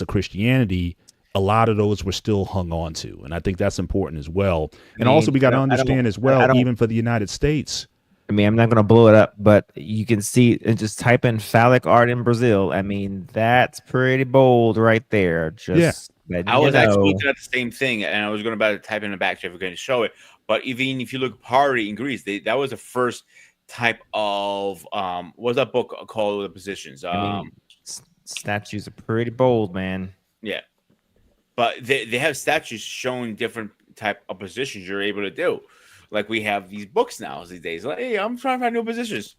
of Christianity, a lot of those were still hung on to. And I think that's important as well. And also we got to understand as well, even for the United States. I mean, I'm not going to blow it up, but you can see and just type in phallic art in Brazil. I mean, that's pretty bold right there. Just I was actually looking at the same thing, and I was going to type in the back if we're going to show it. But even if you look pottery in Greece, that was the first type of what was that book called? The positions. I mean, statues are pretty bold, man. Yeah, but they have statues showing different type of positions you're able to do. Like we have these books now these days. Like, hey, I'm trying to find new positions.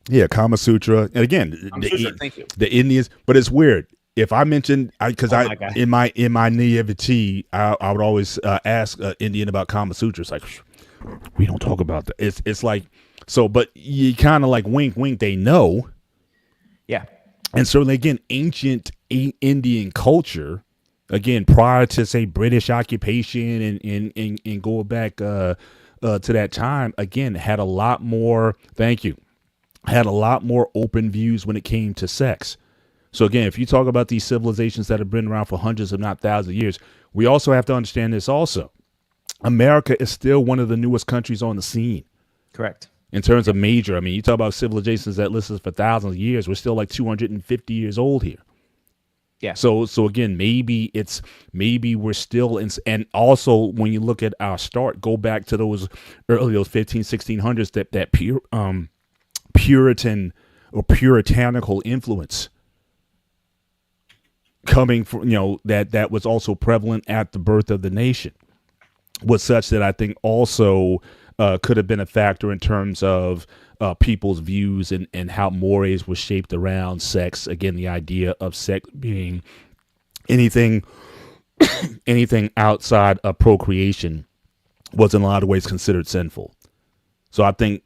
Yeah, Kama Sutra, and again, thank you. The Indians. But it's weird if I mentioned in my naivety, I would always ask Indian about Kama Sutra. It's like we don't talk about that. It's like so, but you kind of like wink, wink. They know. Yeah, and certainly again, ancient Indian culture. Again, prior to say British occupation and go back to that time, again, had a lot more open views when it came to sex. So again, if you talk about these civilizations that have been around for hundreds, if not thousands of years, we also have to understand this also. America is still one of the newest countries on the scene. Correct. In terms of major, I mean, you talk about civilizations that listed for thousands of years, we're still like 250 years old here. Yeah. So again, maybe we're still in, and also when you look at our start, go back to those 1600s, that Puritan or puritanical influence coming from, that was also prevalent at the birth of the nation was such that I think also could have been a factor in terms of people's views and how mores was shaped around sex. Again, the idea of sex being anything outside of procreation was in a lot of ways considered sinful. So I think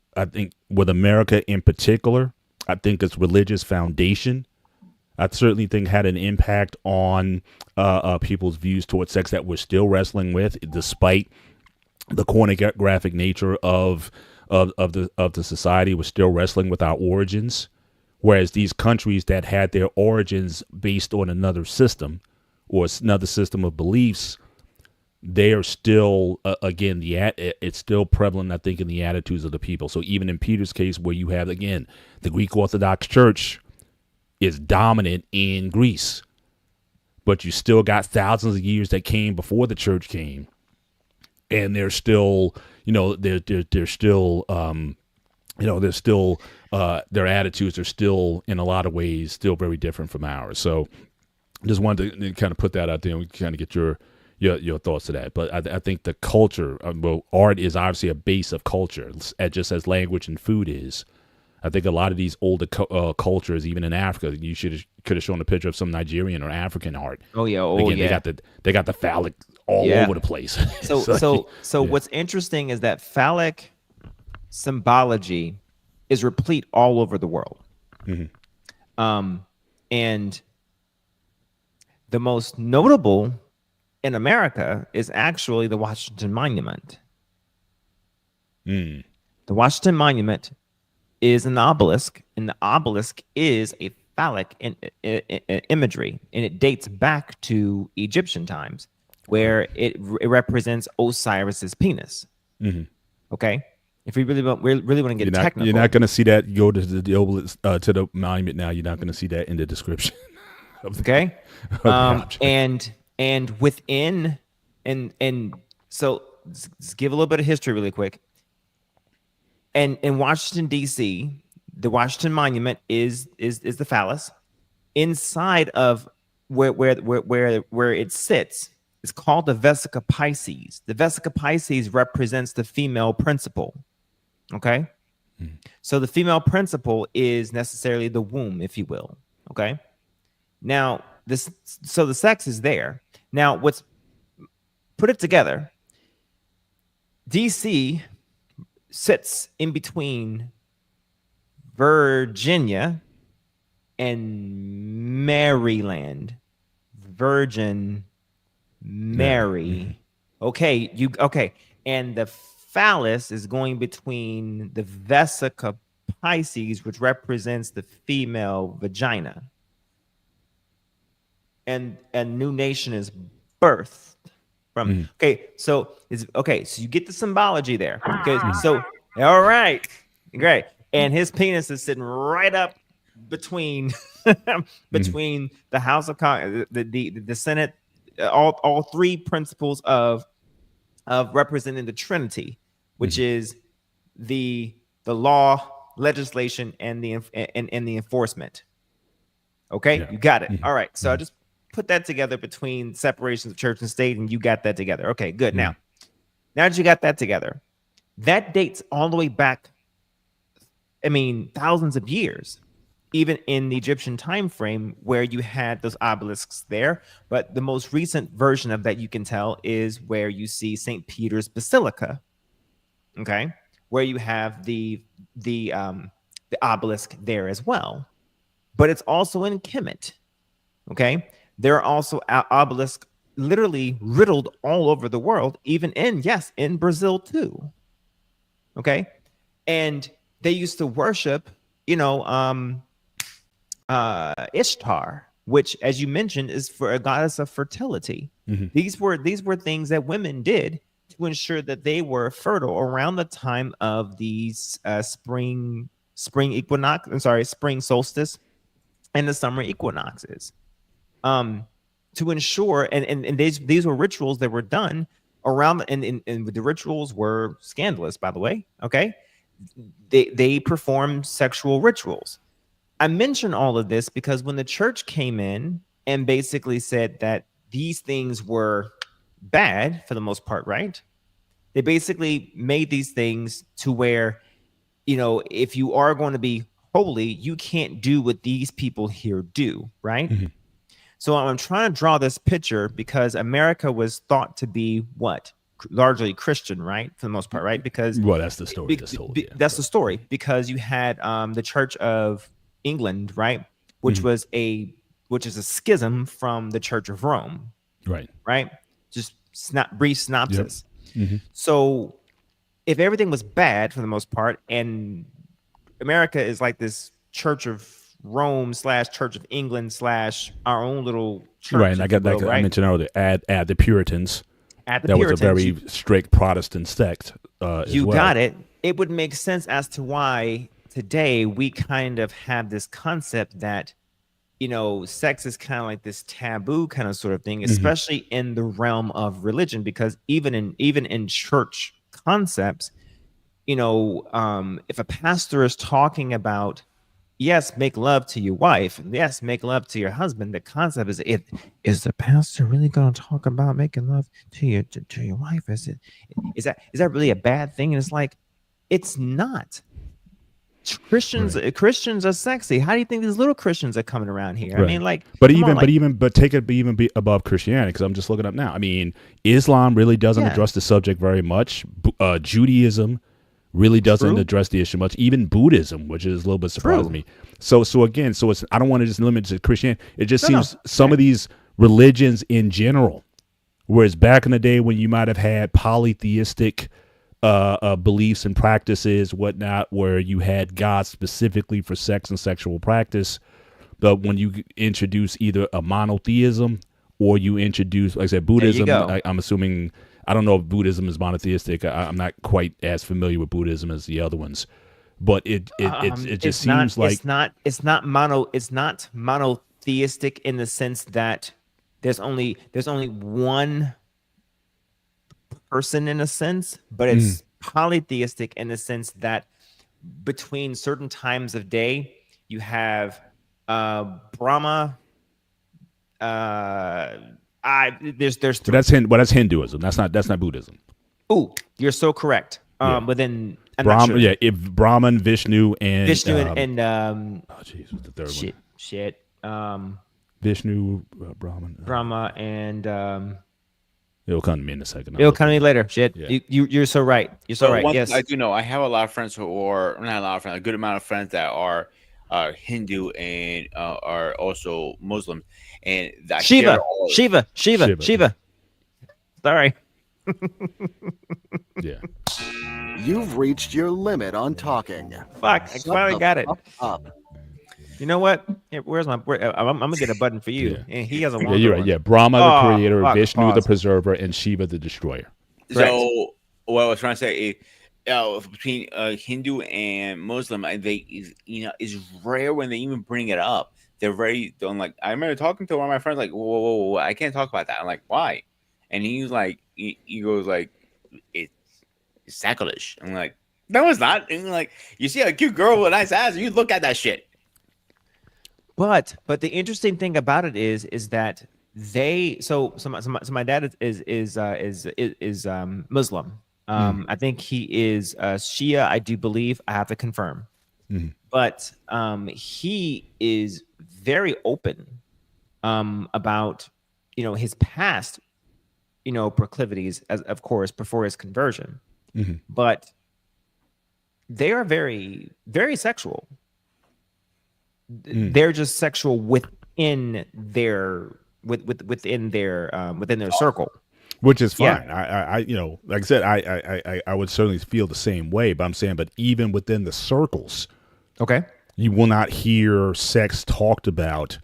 with America in particular, I think its religious foundation, I certainly think had an impact on people's views towards sex that we're still wrestling with, despite the pornographic nature of the society. Was still wrestling with our origins, whereas these countries that had their origins based on another system or another system of beliefs, they are still again it's still prevalent, I think, in the attitudes of the people. So even in Peter's case, where you have again the Greek Orthodox Church is dominant in Greece, but you still got thousands of years that came before the church came, and they're still their attitudes are still in a lot of ways still very different from ours. So just wanted to kind of put that out there and we kind of get your thoughts to that. But I think the culture, art is obviously a base of culture, just as language and food is. I think a lot of these older cultures, even in Africa, you could have shown a picture of some Nigerian or African art. Oh yeah, they got the phallic all over the place. So what's interesting is that phallic symbology is replete all over the world. Mm-hmm. And the most notable in America is actually the Washington Monument. The Washington Monument is an obelisk, and the obelisk is a phallic imagery, and it dates back to Egyptian times. where it represents Osiris's penis. Okay, if we really want to get technical, you're not going to see that. You go to the obelisk, to the monument now. You're not going to see that in the description. Okay, object. and within and so let's give a little bit of history really quick. And in Washington D.C., the Washington Monument is the phallus. Inside of where it sits, it's called the Vesica Pisces. The Vesica Pisces represents the female principle. Okay, so the female principle is necessarily the womb, if you will. Okay, now the sex is there. Now put it together. DC sits in between Virginia and Maryland. Virgin Mary. Okay. And the phallus is going between the Vesica Pisces, which represents the female vagina. And a new nation is birthed from. So you get the symbology there. Okay, so all right, great. And his penis is sitting right up between the House of the Senate, all three principles of representing the Trinity, which is the law, legislation, and the enforcement. Okay, you got it. All right, so I just put that together between separations of church and state, and you got that together. Okay, good. Now that you got that together, that dates all the way back, I mean, thousands of years, even in the Egyptian time frame where you had those obelisks there. But the most recent version of that you can tell is where you see St. Peter's Basilica, okay, where you have the obelisk there as well. But it's also in Kemet, okay? There are also obelisks literally riddled all over the world, even in Brazil too, okay? And they used to worship, Ishtar, which, as you mentioned, is for a goddess of fertility. These were things that women did to ensure that they were fertile around the time of these spring solstice and the summer equinoxes, to ensure, and these were rituals that were done around, and the rituals were scandalous, by the way. Okay, they performed sexual rituals. I mention all of this because when the church came in and basically said that these things were bad for the most part, right? They basically made these things to where, if you are going to be holy, you can't do what these people here do, right? So I'm trying to draw this picture because America was thought to be what? Largely Christian, right? For the most part, right? Because that's the story. That's the story, because you had the Church of England, right? Which is a schism from the Church of Rome. Right? Just brief synopsis. So if everything was bad for the most part, and America is like this Church of Rome / Church of England / our own little church, right? And I mentioned earlier, add the Puritans. That was a very strict Protestant sect. Got it. It would make sense as to why today we kind of have this concept that, sex is kind of like this taboo kind of sort of thing, especially in the realm of religion, because even in church concepts, if a pastor is talking about, yes, make love to your wife, and yes, make love to your husband, the concept is the pastor really going to talk about making love to your wife? Is that really a bad thing? And it's like, it's not. Christians are sexy. How do you think these little Christians are coming around here? I mean, take it above Christianity, because I'm just looking up now. I mean, Islam really doesn't address the subject very much. Judaism really doesn't address the issue much. Even Buddhism, which is a little bit surprising to me. So it's, I don't want to just limit it to Christianity. It just seems some of these religions in general, whereas back in the day when you might have had polytheistic beliefs and practices, whatnot, where you had God specifically for sex and sexual practice, but when you introduce either a monotheism or you introduce, like I said, There you Buddhism. go. I'm assuming, I don't know if Buddhism is monotheistic. I'm not quite as familiar with Buddhism as the other ones, but it just seems like it's not monotheistic in the sense that there's only one person in a sense, but it's polytheistic in the sense that between certain times of day you have Brahma. There's but three. that's Hinduism. That's not Buddhism. Ooh, you're so correct. Yeah. But then I'm not Brahma, sure. yeah, if Brahman, Vishnu, and and oh jeez, what's the third shit. Vishnu, Brahman, Brahma and it'll come to me in a second. it'll come to me later. Shit. Yeah. You're so right. You're so right. One Yes. thing I do know, I have a lot of friends who are not a lot of friends, a good amount of friends that are Hindu and are also Muslim, and that Shiva. Shiva. Sorry. Yeah. You've reached your limit on talking. Fuck. I Shut finally the got it. fuck up. You know what? Here, I'm gonna get a button for you. Yeah. And he has a Yeah, longer you're right. one. Yeah, Brahma the creator, fuck, Vishnu pause. the preserver, and Shiva the destroyer. So what I was trying to say is, between Hindu and Muslim, is rare when they even bring it up. They're very don't like. I remember talking to one of my friends like, whoa, I can't talk about that. I'm like, why? And he's like, he goes like, it's sacrilege. I'm like, no, it's not. And like, you see a cute girl with a nice ass, you look at that shit. But the interesting thing about it is that they so my dad is Muslim. I think he is Shia. I do believe. I have to confirm. But he is very open about his past proclivities, as of course before his conversion. But they are very, very sexual. They're just sexual within their within their circle, Which is fine. Yeah. I like I said, I would certainly feel the same way. But I'm saying, but even within the circles, okay, you will not hear sex talked about.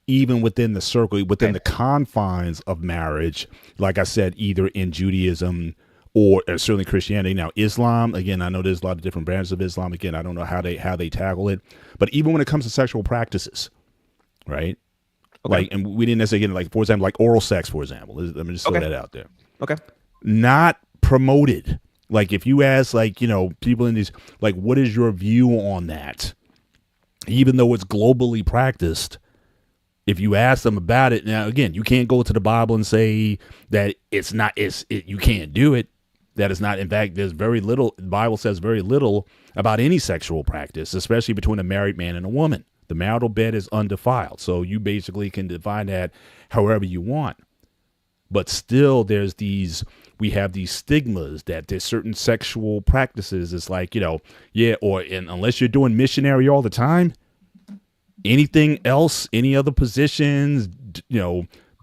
Even within the circle, within the confines of marriage, like I said, either in Judaism or certainly Christianity. Now, Islam, again, I know there's a lot of different branches of Islam. Again, I don't know how they tackle it, but even when it comes to sexual practices, right? Okay. Like, and we didn't necessarily get into, like, for example, like oral sex, for example. Let me just throw that out there. Okay. Not promoted. Like, if you ask, like, people in these, like, what is your view on that? Even though it's globally practiced, if you ask them about it, now, again, you can't go to the Bible and say that you can't do it. That is not, in fact, there's very little, the Bible says very little about any sexual practice, especially between a married man and a woman. The marital bed is undefiled. So you basically can define that however you want. But still, we have these stigmas that there's certain sexual practices. It's like, unless you're doing missionary all the time, anything else, any other positions,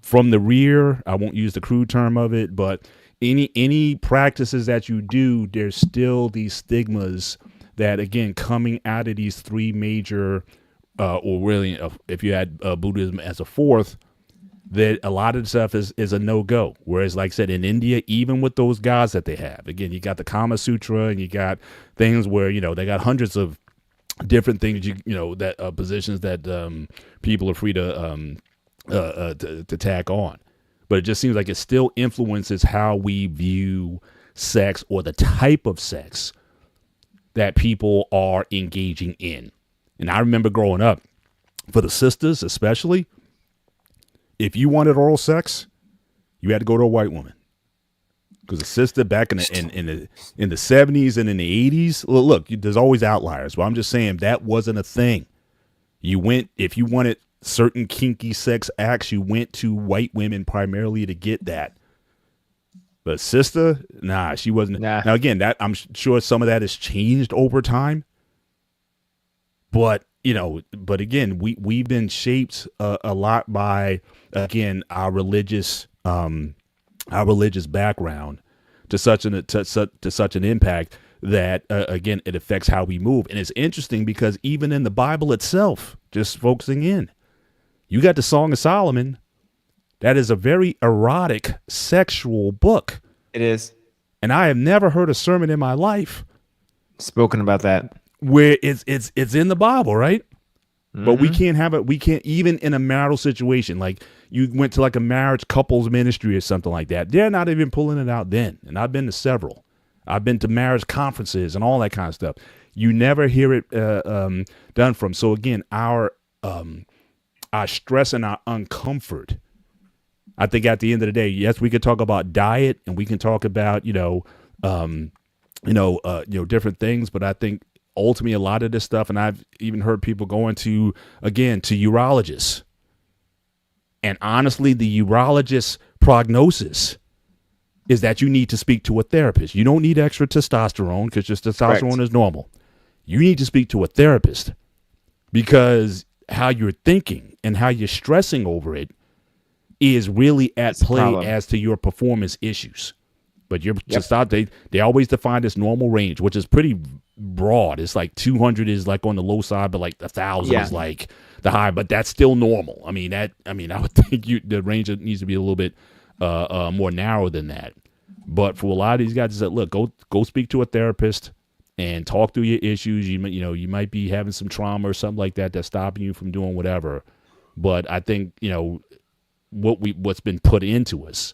from the rear, I won't use the crude term of it, but any practices that you do, there's still these stigmas that, again, coming out of these three major, or really, if you had Buddhism as a fourth, that a lot of the stuff is a no-go. Whereas, like I said, in India, even with those gods that they have, again, you got the Kama Sutra and you got things where, they got hundreds of different things, that positions that people are free to tack on. But it just seems like it still influences how we view sex or the type of sex that people are engaging in. And I remember growing up, for the sisters especially, if you wanted oral sex, you had to go to a white woman. Because the sister back in the 70s and in the 80s, look, there's always outliers, but I'm just saying that wasn't a thing. If you wanted certain kinky sex acts, you went to white women primarily to get that. But sister, nah, she wasn't. Nah. Now again, that I'm sure some of that has changed over time. But again, we've been shaped a lot by, again, our religious background to such an impact that again, it affects how we move. And it's interesting because even in the Bible itself, just focusing in, you got the Song of Solomon, That is a very erotic, sexual book. It is. And I have never heard a sermon in my life Spoken about that. where it's in the Bible, right? But we can't have it. We can't, even in a marital situation, like you went to like a marriage couples ministry or something like that. They're not even pulling it out then. And I've been to several. I've been to marriage conferences and all that kind of stuff. You never hear it done from. So again, our stress and our uncomfort. I think at the end of the day, yes, we could talk about diet and we can talk about different things, but I think ultimately a lot of this stuff, and I've even heard people going to urologists, and honestly, the urologist prognosis is that you need to speak to a therapist. You don't need extra testosterone because your testosterone is normal. You need to speak to a therapist because how you're thinking and how you're stressing over it is really at play as to your performance issues. But you're just out, they always define this normal range, which is pretty broad. It's like 200 is like on the low side, but like 1,000 is like the high, but that's still normal. I would think the range needs to be a little bit more narrow than that. But for a lot of these guys, that look, go speak to a therapist and talk through your issues. You might be having some trauma or something like that that's stopping you from doing whatever. But I think what's been put into us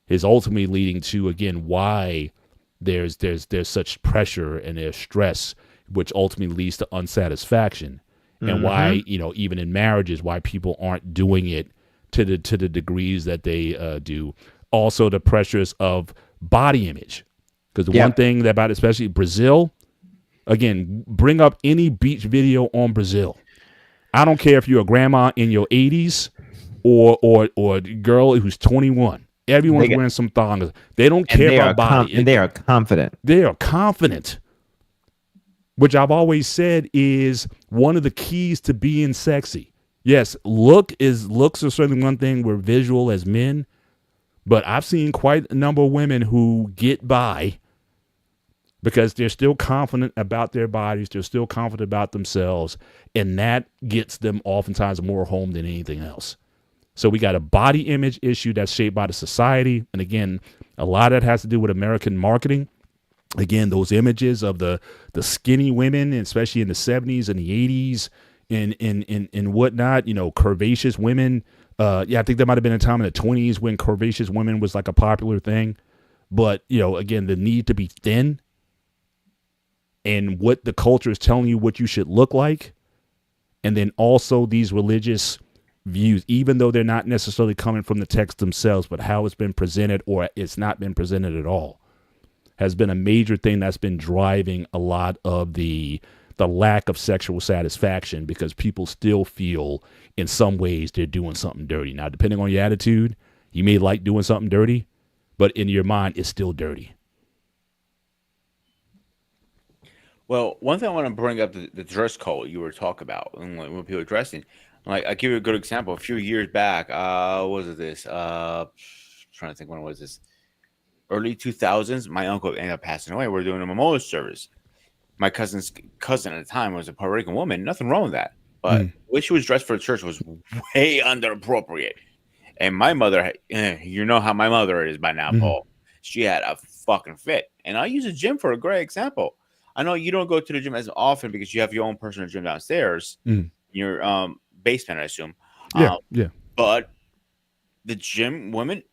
is ultimately leading to, again, why there's such pressure and there's stress, which ultimately leads to unsatisfaction, and why even in marriages, why people aren't doing it to the degrees that they do. Also, the pressures of body image, because the one thing about especially Brazil, again, bring up any beach video on Brazil. I don't care if you're a grandma in your 80s or a girl who's 21. Everyone's wearing some thongs. They don't care about body. And they are confident. They are confident, which I've always said is one of the keys to being sexy. Yes, looks are certainly one thing. We're visual as men, but I've seen quite a number of women who get by because they're still confident about their bodies. They're still confident about themselves, and that gets them oftentimes more home than anything else. So we got a body image issue that's shaped by the society. And again, a lot of that has to do with American marketing. Again, those images of the skinny women, especially in the 70s and the 80s and whatnot, curvaceous women. I think there might have been a time in the 20s when curvaceous women was like a popular thing. But, again, the need to be thin and what the culture is telling you what you should look like. And then also these religious views, even though they're not necessarily coming from the text themselves, but how it's been presented or it's not been presented at all, has been a major thing that's been driving a lot of the lack of sexual satisfaction, because people still feel in some ways they're doing something dirty. Now, depending on your attitude, you may like doing something dirty, but in your mind, it's still dirty. Well, one thing I want to bring up, the dress code you were talking about, and when people are dressing. Like, I'll give you a good example. A few years back, what was this? Trying to think, when was this? Early 2000s. My uncle ended up passing away. We're doing a memorial service. My cousin's cousin at the time was a Puerto Rican woman. Nothing wrong with that. But the way she was dressed for the church was way under appropriate. And my mother, you know how my mother is by now, Paul. She had a fucking fit. And I use a gym for a great example. I know you don't go to the gym as often because you have your own personal gym downstairs. Your basement, I assume. Yeah. But the gym women,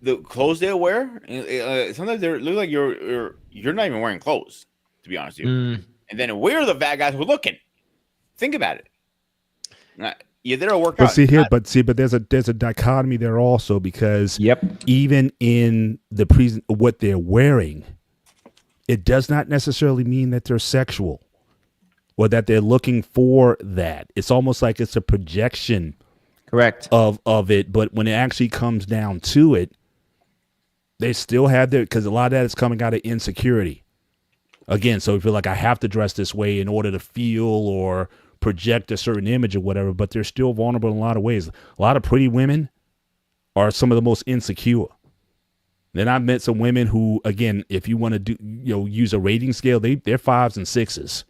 the clothes they wear, sometimes they look like you're not even wearing clothes, to be honest with you. And then we're the bad guys who are looking. Think about it. You're there to work out. But there's a dichotomy there also, because even in the what they're wearing, it does not necessarily mean that they're sexual or that they're looking for that. It's almost like it's a projection, correct, of it. But when it actually comes down to it, they still have because a lot of that is coming out of insecurity. Again, so if you're like, I have to dress this way in order to feel or project a certain image or whatever, but they're still vulnerable in a lot of ways. A lot of pretty women are some of the most insecure. Then I've met some women who, again, if you want to use a rating scale, they're 5s and 6s.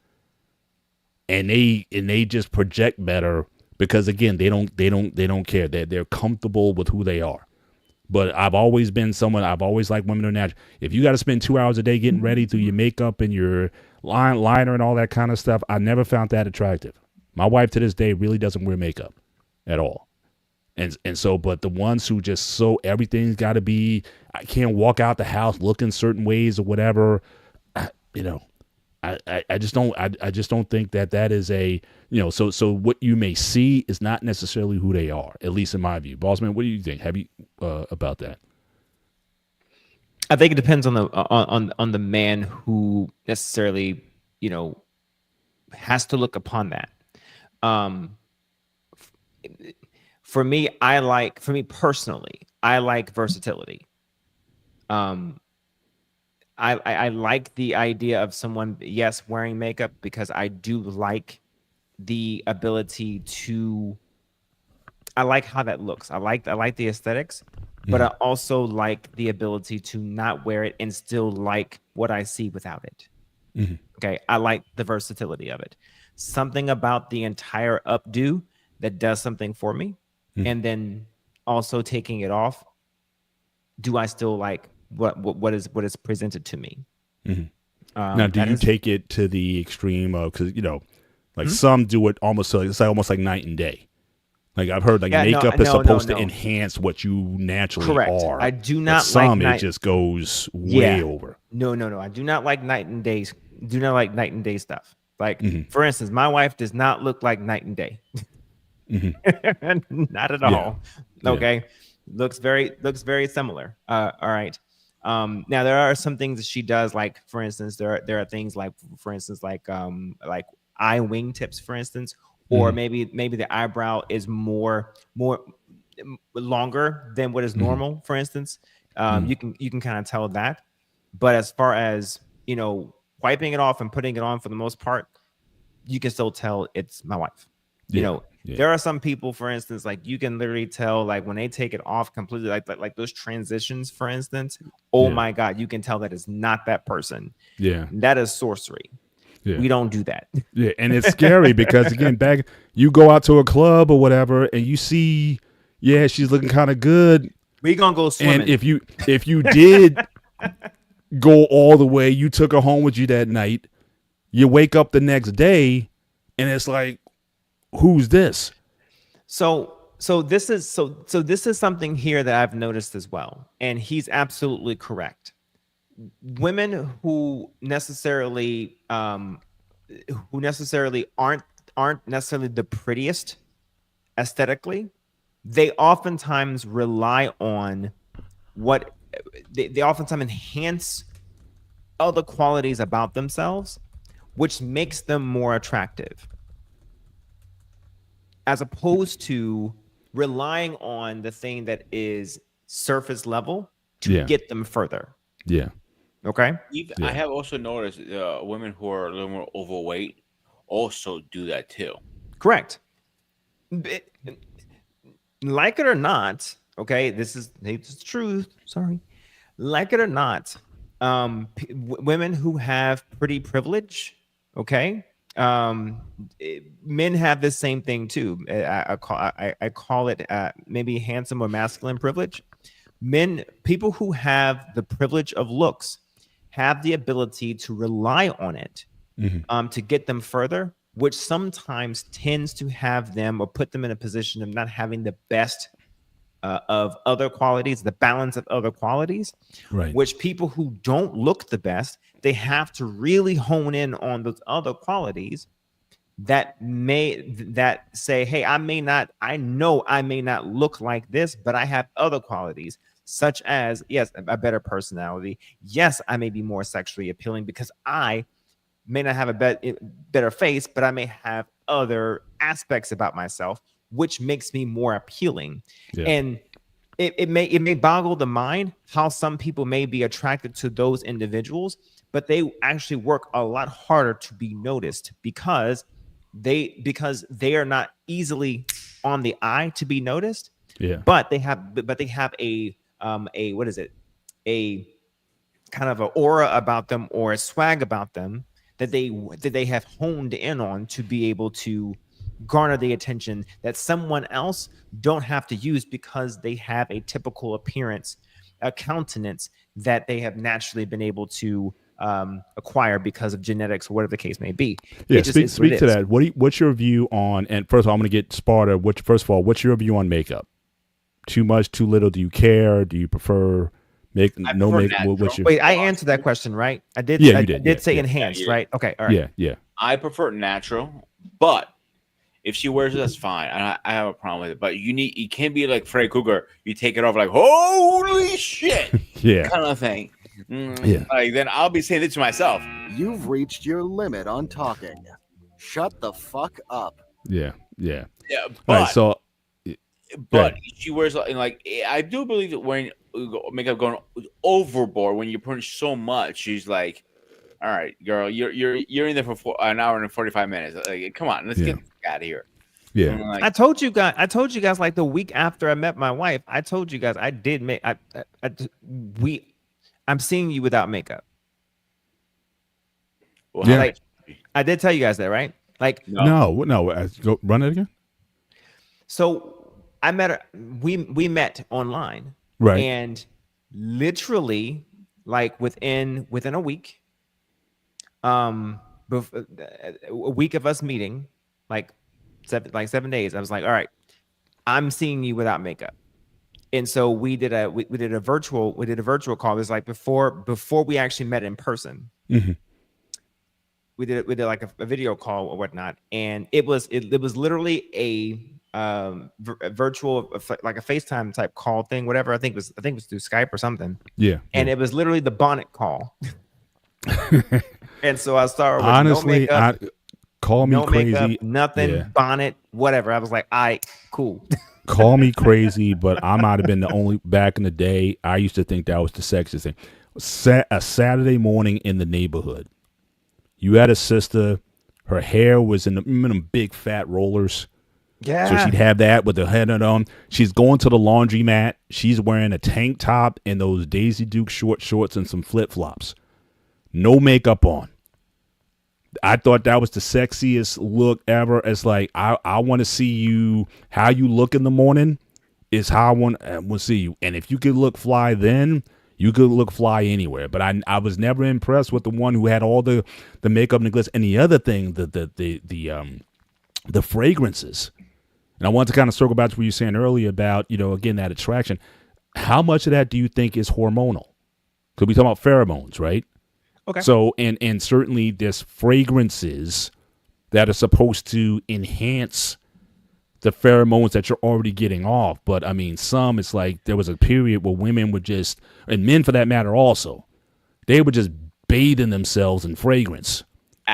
And they just project better because again, they don't care. They're comfortable with who they are. But I've always been someone, I've always liked women who are natural. If you got to spend 2 hours a day getting ready through your makeup and your liner and all that kind of stuff, I never found that attractive. My wife to this day really doesn't wear makeup at all. And so, but the ones who just so everything's got to be, I can't walk out the house looking certain ways or whatever, I just don't think that is a, so what you may see is not necessarily who they are, at least in my view. Bossman, what do you think? Have you about that? I think it depends on the man who necessarily, has to look upon that. For me personally, I like versatility. I like the idea of someone, yes, wearing makeup, because I do like the ability to, I like how that looks. I like the aesthetics, but I also like the ability to not wear it and still like what I see without it. Okay. I like the versatility of it. Something about the entire updo that does something for me. And then also taking it off. Do I still like what is presented to me? Now, do you take it to the extreme of, because like some do it almost like, it's like almost like night and day. Like I've heard, like makeup is supposed to enhance what you naturally are. I do not but some like it just goes way over. No. I do not like night and days. Do not like night and day stuff. Like for instance, my wife does not look like night and day. Not at all. Okay. Looks very similar. All right. Now there are some things that she does, like for instance, there are things like, for instance, like eye wingtips, for instance, or maybe the eyebrow is more longer than what is normal, for instance. You can kind of tell that. But as far as, wiping it off and putting it on, for the most part, you can still tell it's my wife. There are some people, for instance, like you can literally tell, like when they take it off completely, like those transitions, for instance. Oh my God, you can tell that is not that person. Yeah, that is sorcery. Yeah. We don't do that. Yeah, and it's scary because again, back you go out to a club or whatever, and you see, she's looking kind of good. We gonna go swimming. And if you did go all the way, you took her home with you that night. You wake up the next day, and it's like, who's this? So this is something here that I've noticed as well, and he's absolutely correct. Women who necessarily aren't necessarily the prettiest aesthetically, they oftentimes rely on what they oftentimes enhance other qualities about themselves, which makes them more attractive, as opposed to relying on the thing that is surface level to get them further. Yeah. Okay. I have also noticed women who are a little more overweight also do that too. Correct. Like it or not, okay, this is the truth. Sorry. Like it or not, women who have pretty privilege, okay, men have the same thing too. I call it maybe handsome or masculine privilege. People who have the privilege of looks have the ability to rely on it to get them further, which sometimes tends to have them or put them in a position of not having the best of other qualities, the balance of other qualities, right? Which people who don't look the best, they have to really hone in on those other qualities that say, hey, I know I may not look like this, but I have other qualities, such as, yes, a better personality. Yes, I may be more sexually appealing because I may not have a better face, but I may have other aspects about myself, which makes me more appealing. Yeah. And it may boggle the mind how some people may be attracted to those individuals, but they actually work a lot harder to be noticed because they are not easily on the eye to be noticed. Yeah. But they have a what is it? A kind of an aura about them or a swag about them that they have honed in on to be able to garner the attention that someone else don't have to use because they have a typical appearance, a countenance that they have naturally been able to acquire because of genetics or whatever the case may be. Yeah, It just is what speak it to is. that. What's your view on? And first of all, I'm going to get Sparta. First of all, what's your view on makeup? Too much, too little? Do you care? Do you prefer no prefer makeup? natural. What's your? Wait, I answered that question, right? I did. Yeah, I you did. did say Yeah. enhanced, Yeah, right? Okay, all right. Yeah. I prefer natural, but if she wears it, that's fine. I have a problem with it. But you can't be like Freddy Krueger. You take it off like holy shit, Yeah. kind of thing. Yeah. Like then I'll be saying it to myself. You've reached your limit on talking. Shut the fuck up. Yeah. Yeah, All but right. So, but she wears like I do believe that when makeup going overboard when you're putting so much, she's like, all right, girl, you're in there for an hour and 45 minutes. Like, come on, let's get out of here. yeah. And, like, I told you guys like the week after I met my wife. I told you guys I did make. I'm seeing you without makeup. well, Yeah. Like, I did tell you guys that, right? Like, No. Go run it again. so I met her. We met online, Right. and literally, like within a week, a week of us meeting, like 7 days, I was like, all right, I'm seeing you without makeup. And so we did a virtual call. It was like before we actually met in person. Mhm. We did like a video call or whatnot, and it was literally a virtual, like a FaceTime type call thing, whatever. I think it was through Skype or something. Yeah. And it was literally the bonnet call. And so I started with Honestly, no makeup, call me no crazy. makeup, nothing, Yeah. bonnet, whatever. I was like, all right, cool. Call me crazy, but I might have been the only back in the day. I used to think that was the sexiest thing. A Saturday morning in the neighborhood. You had a sister. Her hair was in them big fat rollers. Yeah. So she'd have that with the head on. She's going to the laundromat. She's wearing a tank top and those Daisy Duke short shorts and some flip flops. No makeup on. I thought that was the sexiest look ever. It's like I want to see you. How you look in the morning is how I want to see you. And if you could look fly then, you could look fly anywhere. But I was never impressed with the one who had all the makeup and the glitz. And the other thing, the fragrances. And I want to kind of circle back to what you were saying earlier about, again, that attraction. How much of that do you think is hormonal? Because we talk about pheromones, right? Okay. So, and certainly there's fragrances that are supposed to enhance the pheromones that you're already getting off. But I mean, it's like there was a period where women would just, and men for that matter also, they would just bathe in themselves in fragrance.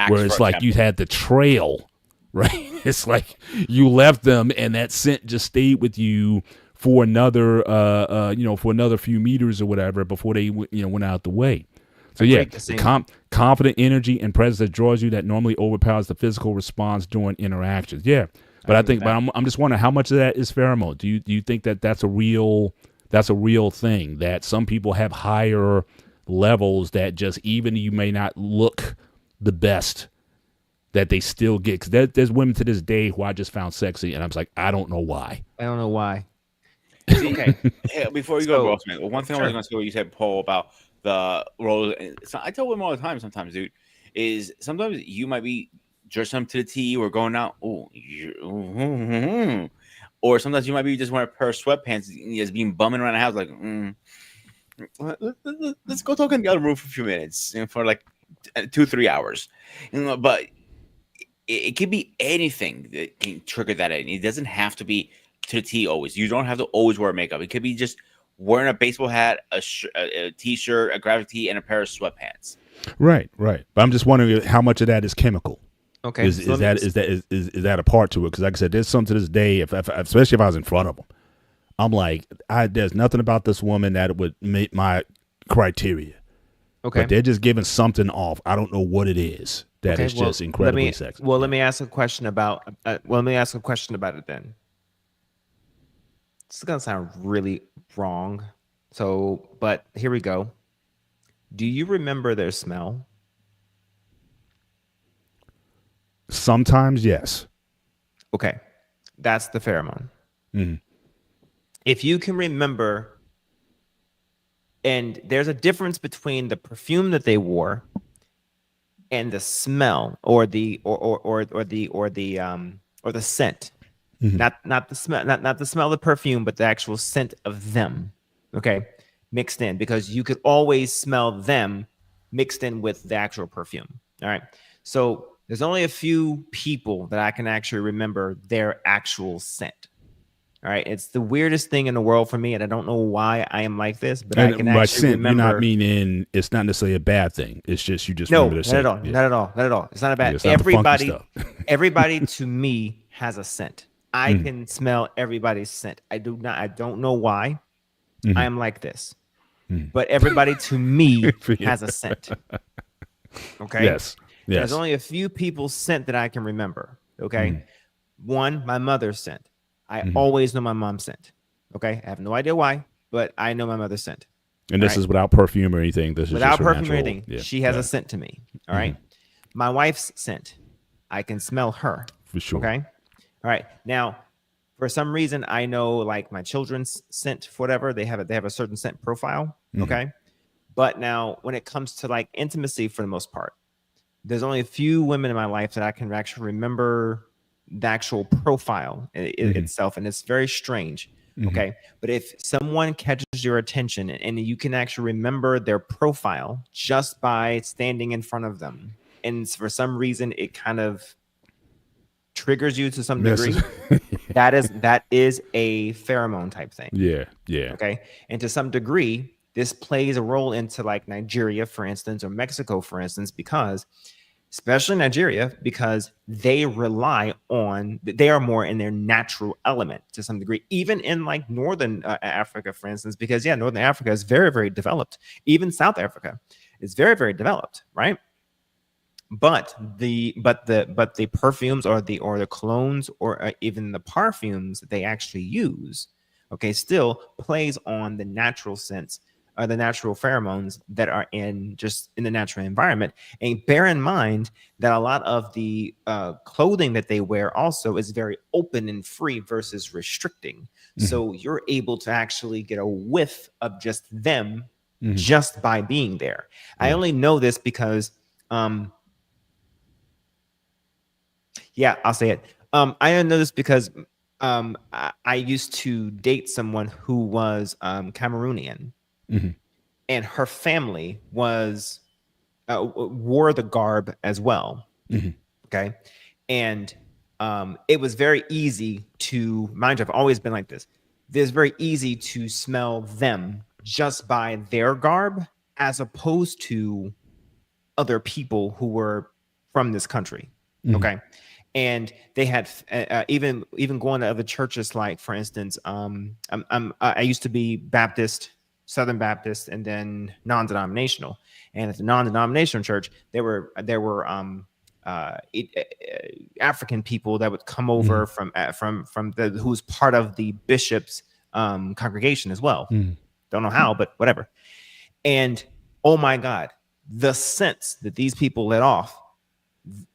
Where it's like you had the trail, right? It's like you left them and that scent just stayed with you for another, for another few meters or whatever before they, went out the way. So yeah, the confident energy and presence that draws you that normally overpowers the physical response during interactions. Yeah, but I'm just wondering how much of that is pheromone. Do you think that that's a real thing, that some people have higher levels that just even you may not look the best that they still get? Because there's women to this day who I just found sexy and I was like, I don't know why. okay. Hey, before you go, Bossman, one thing I was going to say what you said, Paul, about the role. So I tell women all the time sometimes, dude, is sometimes you might be dressed up to the T or going out. Or sometimes you might be just wearing a pair of sweatpants and just being bumming around the house like, let's go talk in the other room for a few minutes for like 2-3 hours. But it could be anything that can trigger that. It doesn't have to be to the T always. You don't have to always wear makeup. It could be just wearing a baseball hat, a t-shirt, a graphic tee, and a pair of sweatpants. Right. But I'm just wondering how much of that is chemical. Okay. Is that a part to it? Because like I said, there's some to this day, especially if I was in front of them, I'm like, there's nothing about this woman that would meet my criteria. Okay. But they're just giving something off. I don't know what it is that is just incredibly sexy. Well, let me ask a question about it then. This is gonna sound really wrong. But here we go. Do you remember their smell? Sometimes, yes. Okay, that's the pheromone. Mhm. If you can remember, and there's a difference between the perfume that they wore and the smell or the scent. Mhm. Not the smell, not the smell of the perfume, but the actual scent of them. Okay, mixed in, because you could always smell them mixed in with the actual perfume. All right, so there's only a few people that I can actually remember their actual scent. All right, it's the weirdest thing in the world for me, and I don't know why I am like this, but I can And by actually scent, you're not remember. meaning it's not necessarily a bad thing. It's just you just remember No, the not at scent. all. Yeah. Not at all. Not at all. It's not a Yeah, bad. it's not the funky stuff. Everybody to me has a scent. I Mhm. can smell everybody's scent. I do not. I don't know why I Mhm. am like this, Mhm. but everybody to me Yeah. has a scent. Okay. Yes. And there's Yes. only a few people's scent that I can remember. Okay. Mhm. One, my mother's scent. I Mhm. always know my mom's scent. Okay. I have no idea why, but I know my mother's scent. And All this right. is without perfume or anything. This is just Without her perfume or natural. anything, Yeah. she has Got a it. scent to me. All right. My wife's scent. I can smell her. For sure. Okay. All right. Now, for some reason, I know like my children's scent, whatever, they have a certain scent profile. Mhm. Okay. But now when it comes to like intimacy, for the most part, there's only a few women in my life that I can actually remember the actual profile itself. And it's very strange. Mhm. Okay. But if someone catches your attention and you can actually remember their profile just by standing in front of them, and for some reason it kind of triggers you to some This degree, is- that is a pheromone type thing. yeah. Yeah. Okay. And to some degree, this plays a role into like Nigeria, for instance, or Mexico, for instance, because especially Nigeria, because they are more in their natural element to some degree, even in like Northern Africa, for instance, because Northern Africa is very, very developed. Even South Africa is very, very developed, right? But the perfumes or the colognes or even the perfumes that they actually use, okay, still plays on the natural sense or the natural pheromones that are in the natural environment. And bear in mind that a lot of the clothing that they wear also is very open and free versus restricting. So you're able to actually get a whiff of just them just by being there. I only know this because I'll say it. I didn't know this because I used to date someone who was Cameroonian, Mhm. and her family was wore the garb as well. Mhm. Okay, and it was very easy to mind you. I've always been like this. It's very easy to smell them just by their garb, as opposed to other people who were from this country. Mhm. Okay. And they had even going to other churches, like for instance, I used to be Baptist, Southern Baptist, and then non-denominational. And at the non-denominational church, there were African people that would come over from who's part of the bishop's congregation as well. Don't know how, but whatever. And oh my God, the scents that these people let off,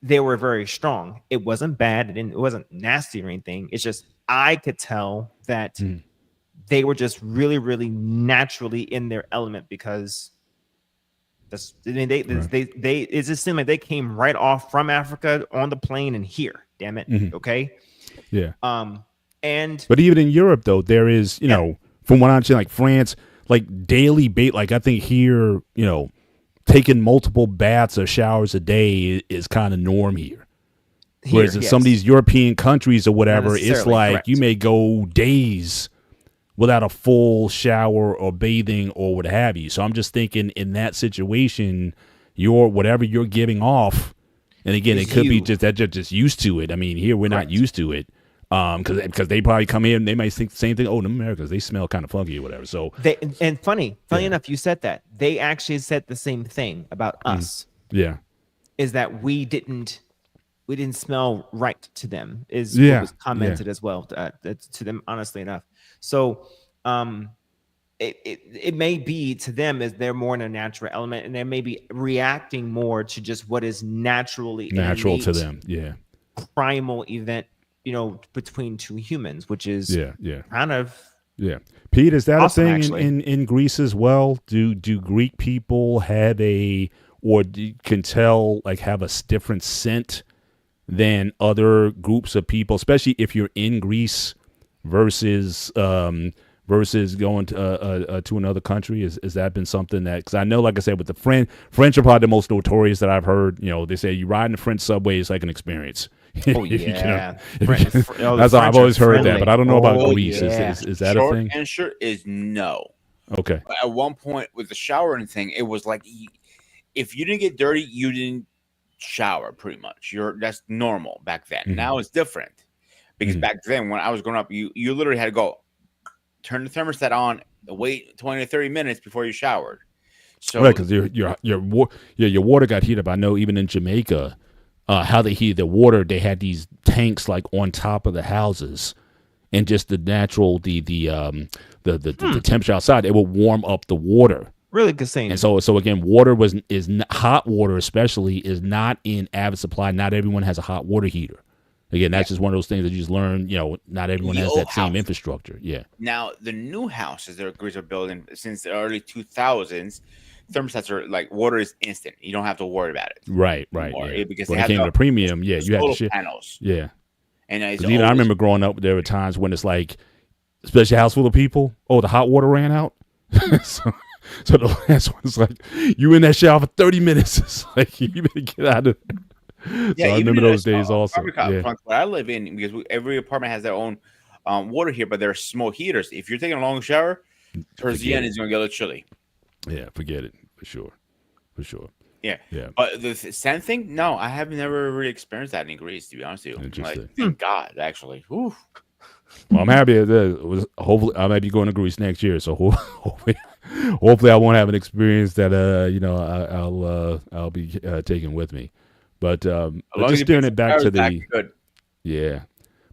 they were very strong. It wasn't bad. It wasn't nasty or anything. It's just I could tell that they were just really, really naturally in their element, because it just seemed like they came right off from Africa on the plane and here. Damn it. Okay. Yeah. And But even in Europe, though, there is, from what I understand, like France, like daily bait. Like I think here, taking multiple baths or showers a day is kind of norm here. Whereas in some of these European countries or whatever, it's like you may go days without a full shower or bathing or what have you. So I'm just thinking in that situation, whatever you're giving off, and again, it could be just that you're just used to it. I mean, here we're not used to it. Because they probably come in, they might think the same thing. Oh, in America, they smell kind of funky or whatever. So funny enough, you said that they actually said the same thing about us. Yeah, is that we didn't smell right to them. Is what was commented as well to them. Honestly enough, so it may be to them as they're more in a natural element, and they may be reacting more to just what is naturally natural innate, to them. Yeah, primal event between two humans, which is yeah. kind of Pete, is that awesome, a thing actually. in Greece as well? Do Greek people have can tell, like, have a different scent than other groups of people, especially if you're in Greece versus going to another country? Has that been something that, because I know, like I said, with the French are probably the most notorious that I've heard. They say you ride in the French subway, it's like an experience. Oh yeah, That's how I've always heard that, but I don't know about Greece. Yeah. Is that a Short thing? answer is no. Okay. But at one point with the shower and thing, it was like if you didn't get dirty, you didn't shower. Pretty much, that's normal back then. Mhm. Now it's different because back then, when I was growing up, you literally had to go turn the thermostat on, wait 20 to 30 minutes before you showered. So Right, because your water got heated up. I know even in Jamaica, how they heat the water, they had these tanks like on top of the houses, and just the natural the temperature outside, it would warm up the water. Really good saying. And so again, hot water especially is not in avid supply. Not everyone has a hot water heater. Again, that's just one of those things that you just learn. Not everyone has that same infrastructure. Yeah. Now the new houses that Greece are building since the early 2000s, thermostats are like water is instant. You don't have to worry about it. Right. Yeah. Because when they it came to the premium, you had to solar share panels. Yeah. And I remember growing up, there were times when it's like, especially a house full of people, the hot water ran out. So the last one's like, you in that shower for 30 minutes. It's like, you better get out of there. So I remember those days also. Where I live in, because every apartment has their own water here, but there are small heaters. If you're taking a long shower, towards the end, it's going to get a little chilly. Yeah, forget it. For sure. Yeah. But the sand thing, no, I have never really experienced that in Greece, to be honest with you. Interesting. Thank God, actually. Whew. Well, I'm happy that hopefully I might be going to Greece next year, so hopefully I won't have an experience that I'll be taking with me. But just steering it back to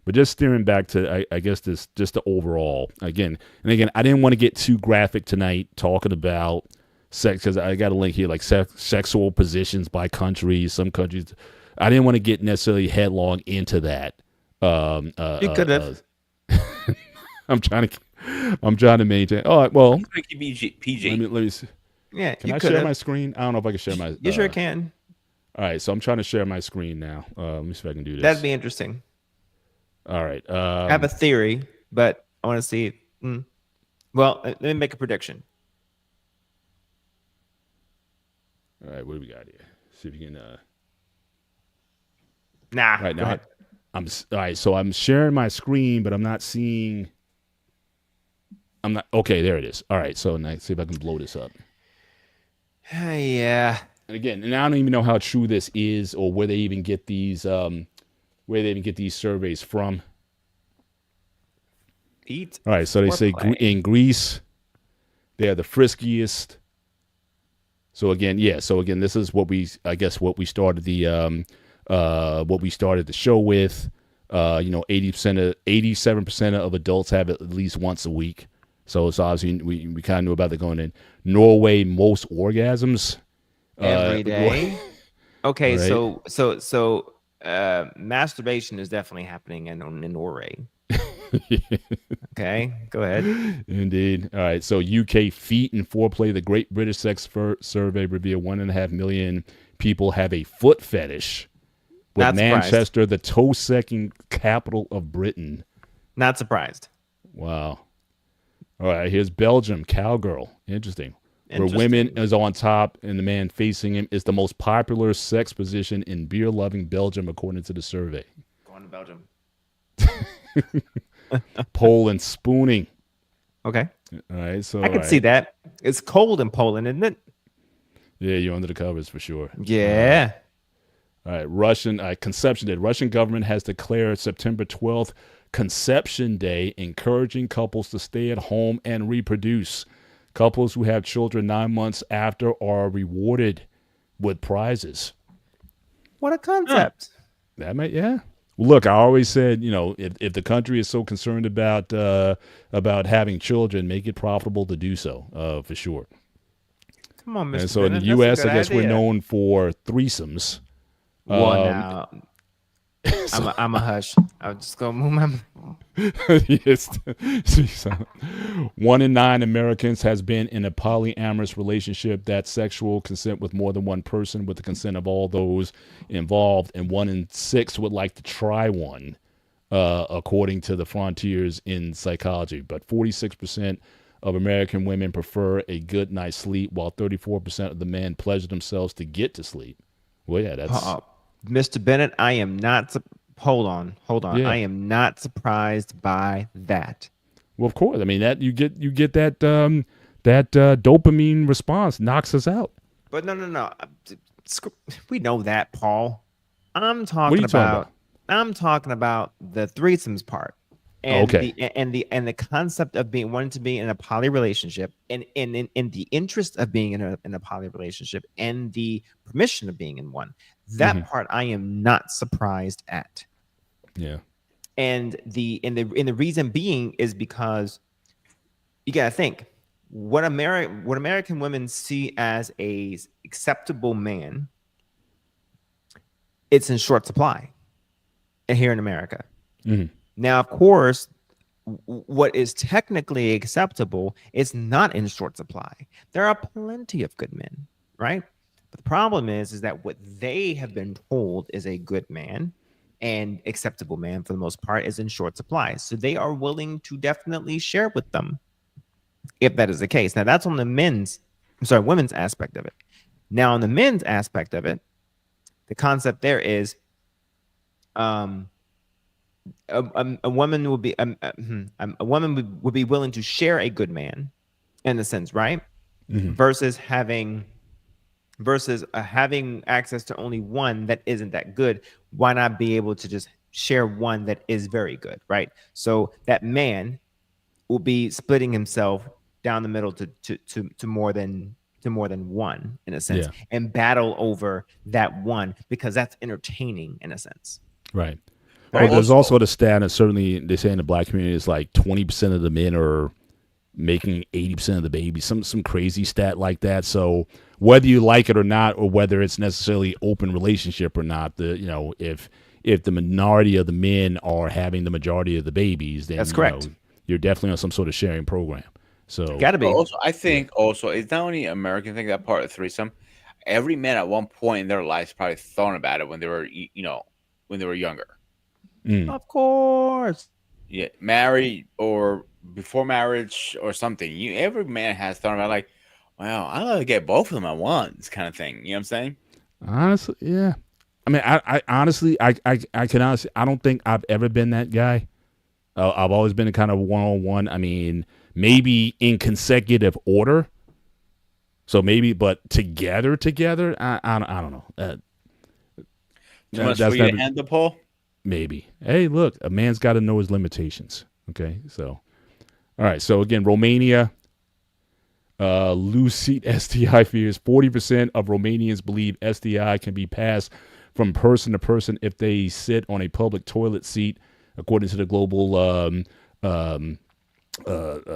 but just steering back to I guess just the overall again. I didn't want to get too graphic tonight talking about sex, because I got a link here like sexual positions by countries. Some countries, I didn't want to get necessarily headlong into that. You could have. I'm trying to maintain. All right, well, PG. Let me see. Yeah, can I share my screen? I don't know if I can share my. You sure can. All right, so I'm trying to share my screen now. Let me see if I can do this. That'd be interesting. All right. I have a theory, but I want to see. Well, let me make a prediction. All right, what do we got here? See if you can. Nah. Right now, all right. So I'm sharing my screen, but I'm not seeing. I'm not. Okay, there it is. All right. So now see if I can blow this up. Yeah. And again, and I don't even know how true this is, or where they even get these surveys from. Pete. All right. So they say in Greece, they are the friskiest. So again, this is what we started the show with. 87% of adults have it at least once a week. So it's obviously we kind of knew about that going in. Norway, most orgasms every day. Okay, right? so masturbation is definitely happening in Norway. Okay, go ahead. Indeed. All right. So UK feet and foreplay. The Great British Sex Survey revealed 1.5 million people have a foot fetish. With Not Manchester, the toe-sucking capital of Britain. Not surprised. Wow. All right. Here's Belgium, cowgirl. Interesting. Where women is on top and the man facing him is the most popular sex position in beer-loving Belgium, according to the survey. Going to Belgium. Poland, spooning. Okay. All right. So I can see that. It's cold in Poland, isn't it? Yeah, you're under the covers for sure. Yeah. All right. Russian conception day. Russian government has declared September 12th Conception Day, encouraging couples to stay at home and reproduce. Couples who have children 9 months after are rewarded with prizes. What a concept. That might, yeah. Look, I always said, if the country is so concerned about having children, make it profitable to do so, for sure. Come on, Mr. And so in the U.S., I guess we're known for threesomes. Well, now, I'm a hush. I'll just go move my. Yes. So, 1 in 9 Americans has been in a polyamorous relationship. That's sexual consent with more than one person with the consent of all those involved, and 1 in 6 would like to try one, according to the frontiers in psychology. But 46% of American women prefer a good night's sleep, while 34% of the men pleasure themselves to get to sleep. Well, yeah, that's Mr. Bennett, I am not. Hold on. Yeah. I am not surprised by that. well, of course. I mean that you get that dopamine response knocks us out. But no. We know that, Paul. What are you talking about? I'm talking about the threesomes part. And Okay. the concept of wanting to be in a poly relationship, and in the interest of being in a poly relationship, and the permission of being in one. That part I am not surprised at. Yeah. And the reason being is because you gotta think what American women see as a acceptable man, it's in short supply here in America. Now, of course, what is technically acceptable is not in short supply. There are plenty of good men, right? But the problem is that what they have been told is a good man and acceptable man for the most part is in short supply. So they are willing to definitely share with them if that is the case. Now that's on the women's aspect of it. Now on the men's aspect of it, the concept there is a woman would be a woman would be willing to share a good man in a sense, right? Versus having access to only one that isn't that good. Why not be able to just share one that is very good, right? So that man will be splitting himself down the middle to more than one in a sense, and battle over that one because that's entertaining in a sense. Right. Oh, there's also the stat, and certainly they say in the black community, it's like 20% of the men are making 80% of the babies, some crazy stat like that. So whether you like it or not, or whether it's necessarily open relationship or not, if the minority of the men are having the majority of the babies, then that's correct. You're definitely on some sort of sharing program. So gotta be. Also, I think it's not only American thing, that part of threesome. Every man at one point in their lives probably thought about it when they were when they were younger. Of course. Yeah, married or before marriage or something. Every man has thought about like, wow, I'd love to get both of them at once, kind of thing. You know what I'm saying? Honestly, yeah. I mean, I honestly, I can honestly, I don't think I've ever been that guy. I've always been a kind of one-on-one. I mean, maybe in consecutive order. So maybe, but together, I don't know. Too much for you to handle, Paul? Maybe. Hey, look, a man's got to know his limitations. Okay, so, all right. So again, Romania, loose seat STI fears. 40% of Romanians believe STI can be passed from person to person if they sit on a public toilet seat, according to the global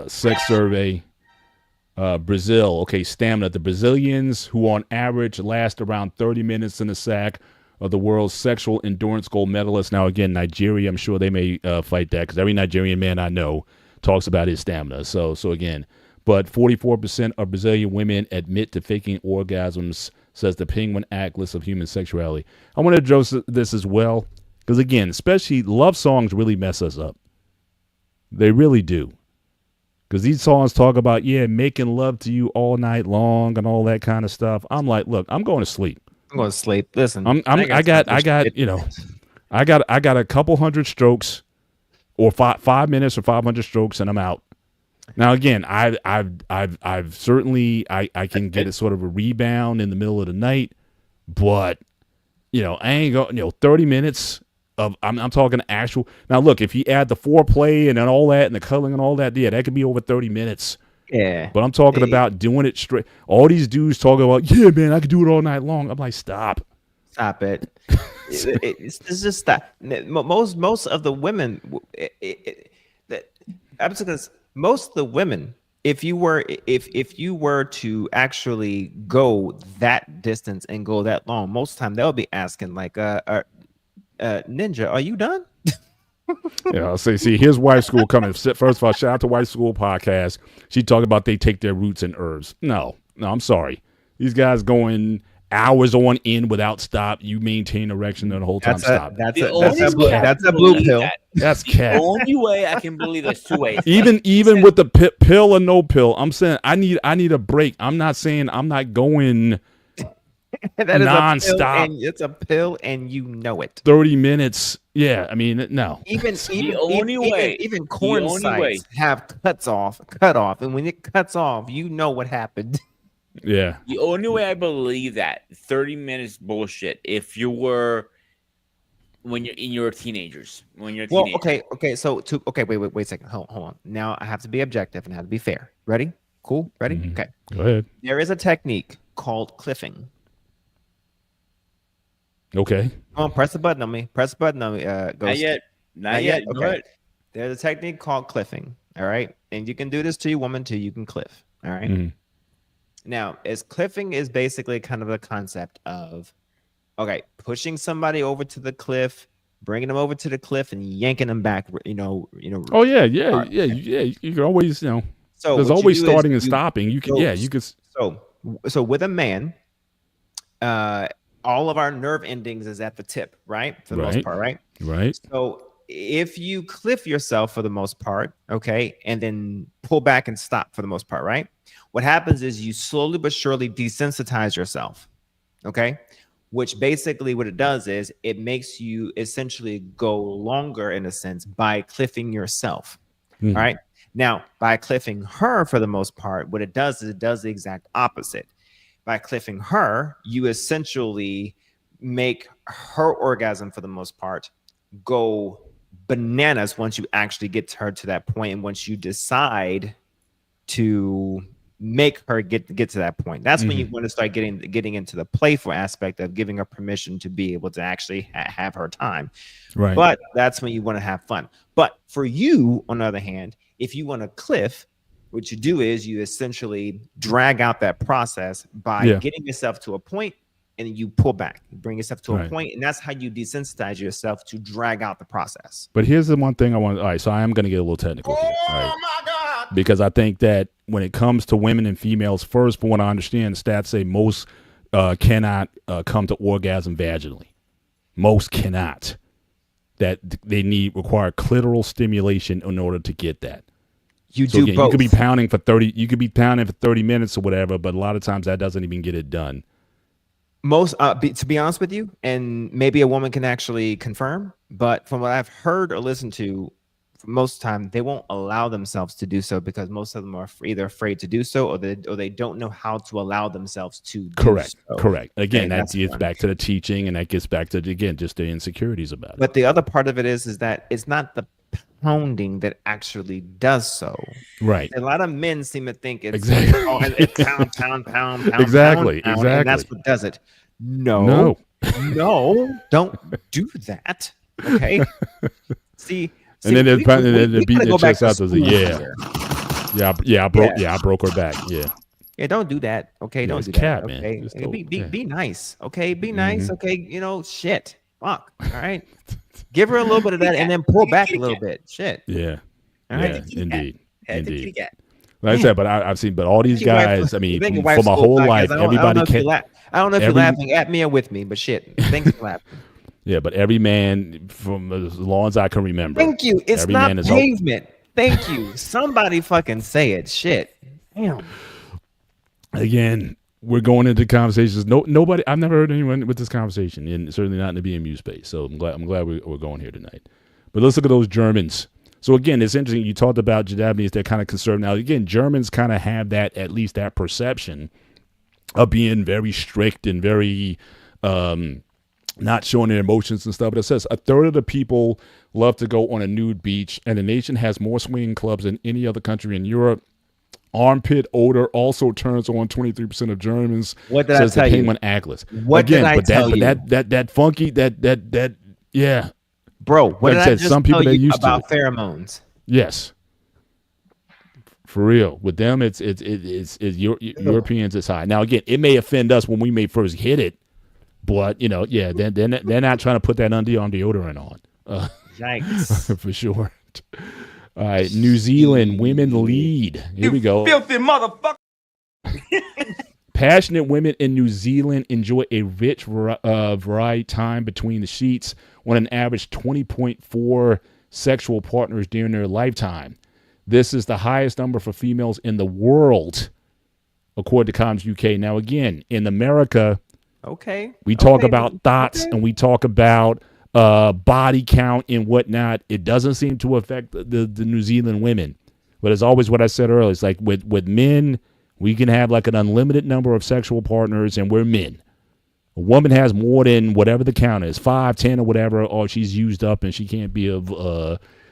sex survey. Brazil, okay, stamina. The Brazilians, who on average last around 30 minutes in the sack, are the world's sexual endurance gold medalists. Now, again, Nigeria, I'm sure they may fight that because every Nigerian man I know talks about his stamina. So again, but 44% of Brazilian women admit to faking orgasms, says the Penguin Atlas of Human Sexuality. I want to address this as well because, again, especially love songs really mess us up. They really do. Because these songs talk about, making love to you all night long and all that kind of stuff. I'm like, look, I'm going to sleep. I'm going to sleep. Listen, I got a couple hundred strokes, or 5 minutes or 500 strokes, and I'm out. Now again, I've certainly I can get a sort of a rebound in the middle of the night, but I ain't going 30 minutes of I'm talking actual. Now look, if you add the foreplay and then all that and the cuddling and all that, that could be over 30 minutes. Yeah. But I'm talking about doing it straight. All these dudes talking about, man, I could do it all night long. I'm like, stop it. It's just that most of the women, most of the women, if you were to actually go that distance and go that long, most of the time they'll be asking like, Ninja, are you done? Yeah, I'll say, see, here's Wife School coming. First of all, shout out to Wife School podcast. She talked about they take their roots in herbs. No, I'm sorry. These guys going hours on end without stop. You maintain erection the whole time. Stop. That's a blue pill. That's The cat. only way I can believe there's two ways. Even with the pill or no pill, I'm saying I need a break. I'm not saying I'm not going That is nonstop. it's a pill, and you know it. 30 minutes. Yeah, I mean, no. Even corn only sites way. have cut off, and when it cuts off, you know what happened. Yeah. The only way I believe that 30 minutes bullshit if you were when you're in your teenagers. When you're a Well, teenager. okay. So wait a second. Hold on. Now I have to be objective and I have to be fair. Ready? Cool. Ready? Mhm. Okay. Go ahead. There is a technique called cliffing. Okay. Come on, press the button on me. Press the button on me. Not Ghost. yet. Not yet. Go Okay. ahead. There's a technique called cliffing. All right. And you can do this to your woman too. You can cliff. All right. Mhm. Now, cliffing is basically kind of a concept of, okay, pushing somebody over to the cliff, bringing them over to the cliff, and yanking them back. Oh yeah. You can always, So there's what you always do is starting and stopping. You can, you could. So with a man, all of our nerve endings is at the tip, right? For the most part, right? Right. So if you cliff yourself for the most part, okay, and then pull back and stop for the most part, right? What happens is you slowly but surely desensitize yourself, okay? Which basically what it does is it makes you essentially go longer in a sense by cliffing yourself, all right? Now, by cliffing her for the most part, what it does is it does the exact opposite. By cliffing her, you essentially make her orgasm for the most part go bananas once you actually get her to that point, and once you decide to make her get to that point, that's when you want to start getting into the playful aspect of giving her permission to be able to actually have her time. Right. But that's when you want to have fun. But for you, on the other hand, if you want to cliff, what you do is you essentially drag out that process by getting yourself to a point, and then you pull back, you bring yourself to a point, and that's how you desensitize yourself to drag out the process. But here's the one thing I want. All right, so I am going to get a little technical here. All right. my God! Because I think that when it comes to women and females, first, from what I understand, stats say most cannot come to orgasm vaginally. Most cannot. That they require clitoral stimulation in order to get that. You So do again, both. you could be pounding for 30. You could be pounding for 30 minutes or whatever, but a lot of times that doesn't even get it done. To be honest with you, and maybe a woman can actually confirm, but from what I've heard or listened to, most of the time they won't allow themselves to do so because most of them are either afraid to do so, or they don't know how to allow themselves to do so. Correct. Again, And that that's gets one. back to the teaching, and that gets back to, again, just the insecurities about it. But the other part of it is that it's not the pounding that actually does so. Right. A lot of men seem to think it's Exactly. it's pound, Exactly. and that's what does it. No, don't do that. Okay. See, And then we they're gotta beating go their back chest to out. school here. I broke her back. Yeah. Yeah, don't do that. Okay, Yeah, don't it's do that. cat, man. Okay, Just be don't- be nice. Okay, be nice. Okay, shit. Fuck. All right. Give her a little bit of that, and then pull back a little bit. Shit. Yeah. All Yeah. right. Indeed. Had to Indeed. kitty cat. Like I said, but I've seen, but all these Think your wife- guys, I mean, think your for wife's my cool whole podcast. life, everybody I don't know if you're every- laughing at me or with me, but shit. Thanks for laughing. Yeah, but every man, from as long as I can remember. Thank you. It's every not man is pavement. Thank you. Somebody fucking say it. Shit. Damn. Again, we're going into conversations. Nobody. I've never heard anyone with this conversation, and certainly not in the BMU space. So I'm glad we're going here tonight. But let's look at those Germans. So again, it's interesting. You talked about Japanese; they're kind of conservative. Now, again, Germans kind of have that, at least that perception of being very strict and very not showing their emotions and stuff. But it says a third of the people love to go on a nude beach, and the nation has more swinging clubs than any other country in Europe. Armpit odor also turns on 23% of Germans. What did I says tell the you? Penguin Atlas. What did I tell you? That funky, that yeah. Bro, what Like did I I said, just some people tell they're you used to about it. pheromones? Yes. For real. With them, it's Europeans, it's high. Now again, it may offend us when we may first hit it, But yeah, they're not trying to put that underarm deodorant on. Yikes. For sure. All right, New Zealand women lead. Here we go. Filthy motherfucker. Passionate women in New Zealand enjoy a rich variety time between the sheets on an average 20.4 sexual partners during their lifetime. This is the highest number for females in the world, according to Comms UK. Now, again, in America, we talk about thoughts and we talk about body count and whatnot. It doesn't seem to affect the New Zealand women. But it's always what I said earlier. It's like with men, we can have like an unlimited number of sexual partners, and we're men. A woman has more than whatever the count is, 5, 10, or whatever, or she's used up and she can't be of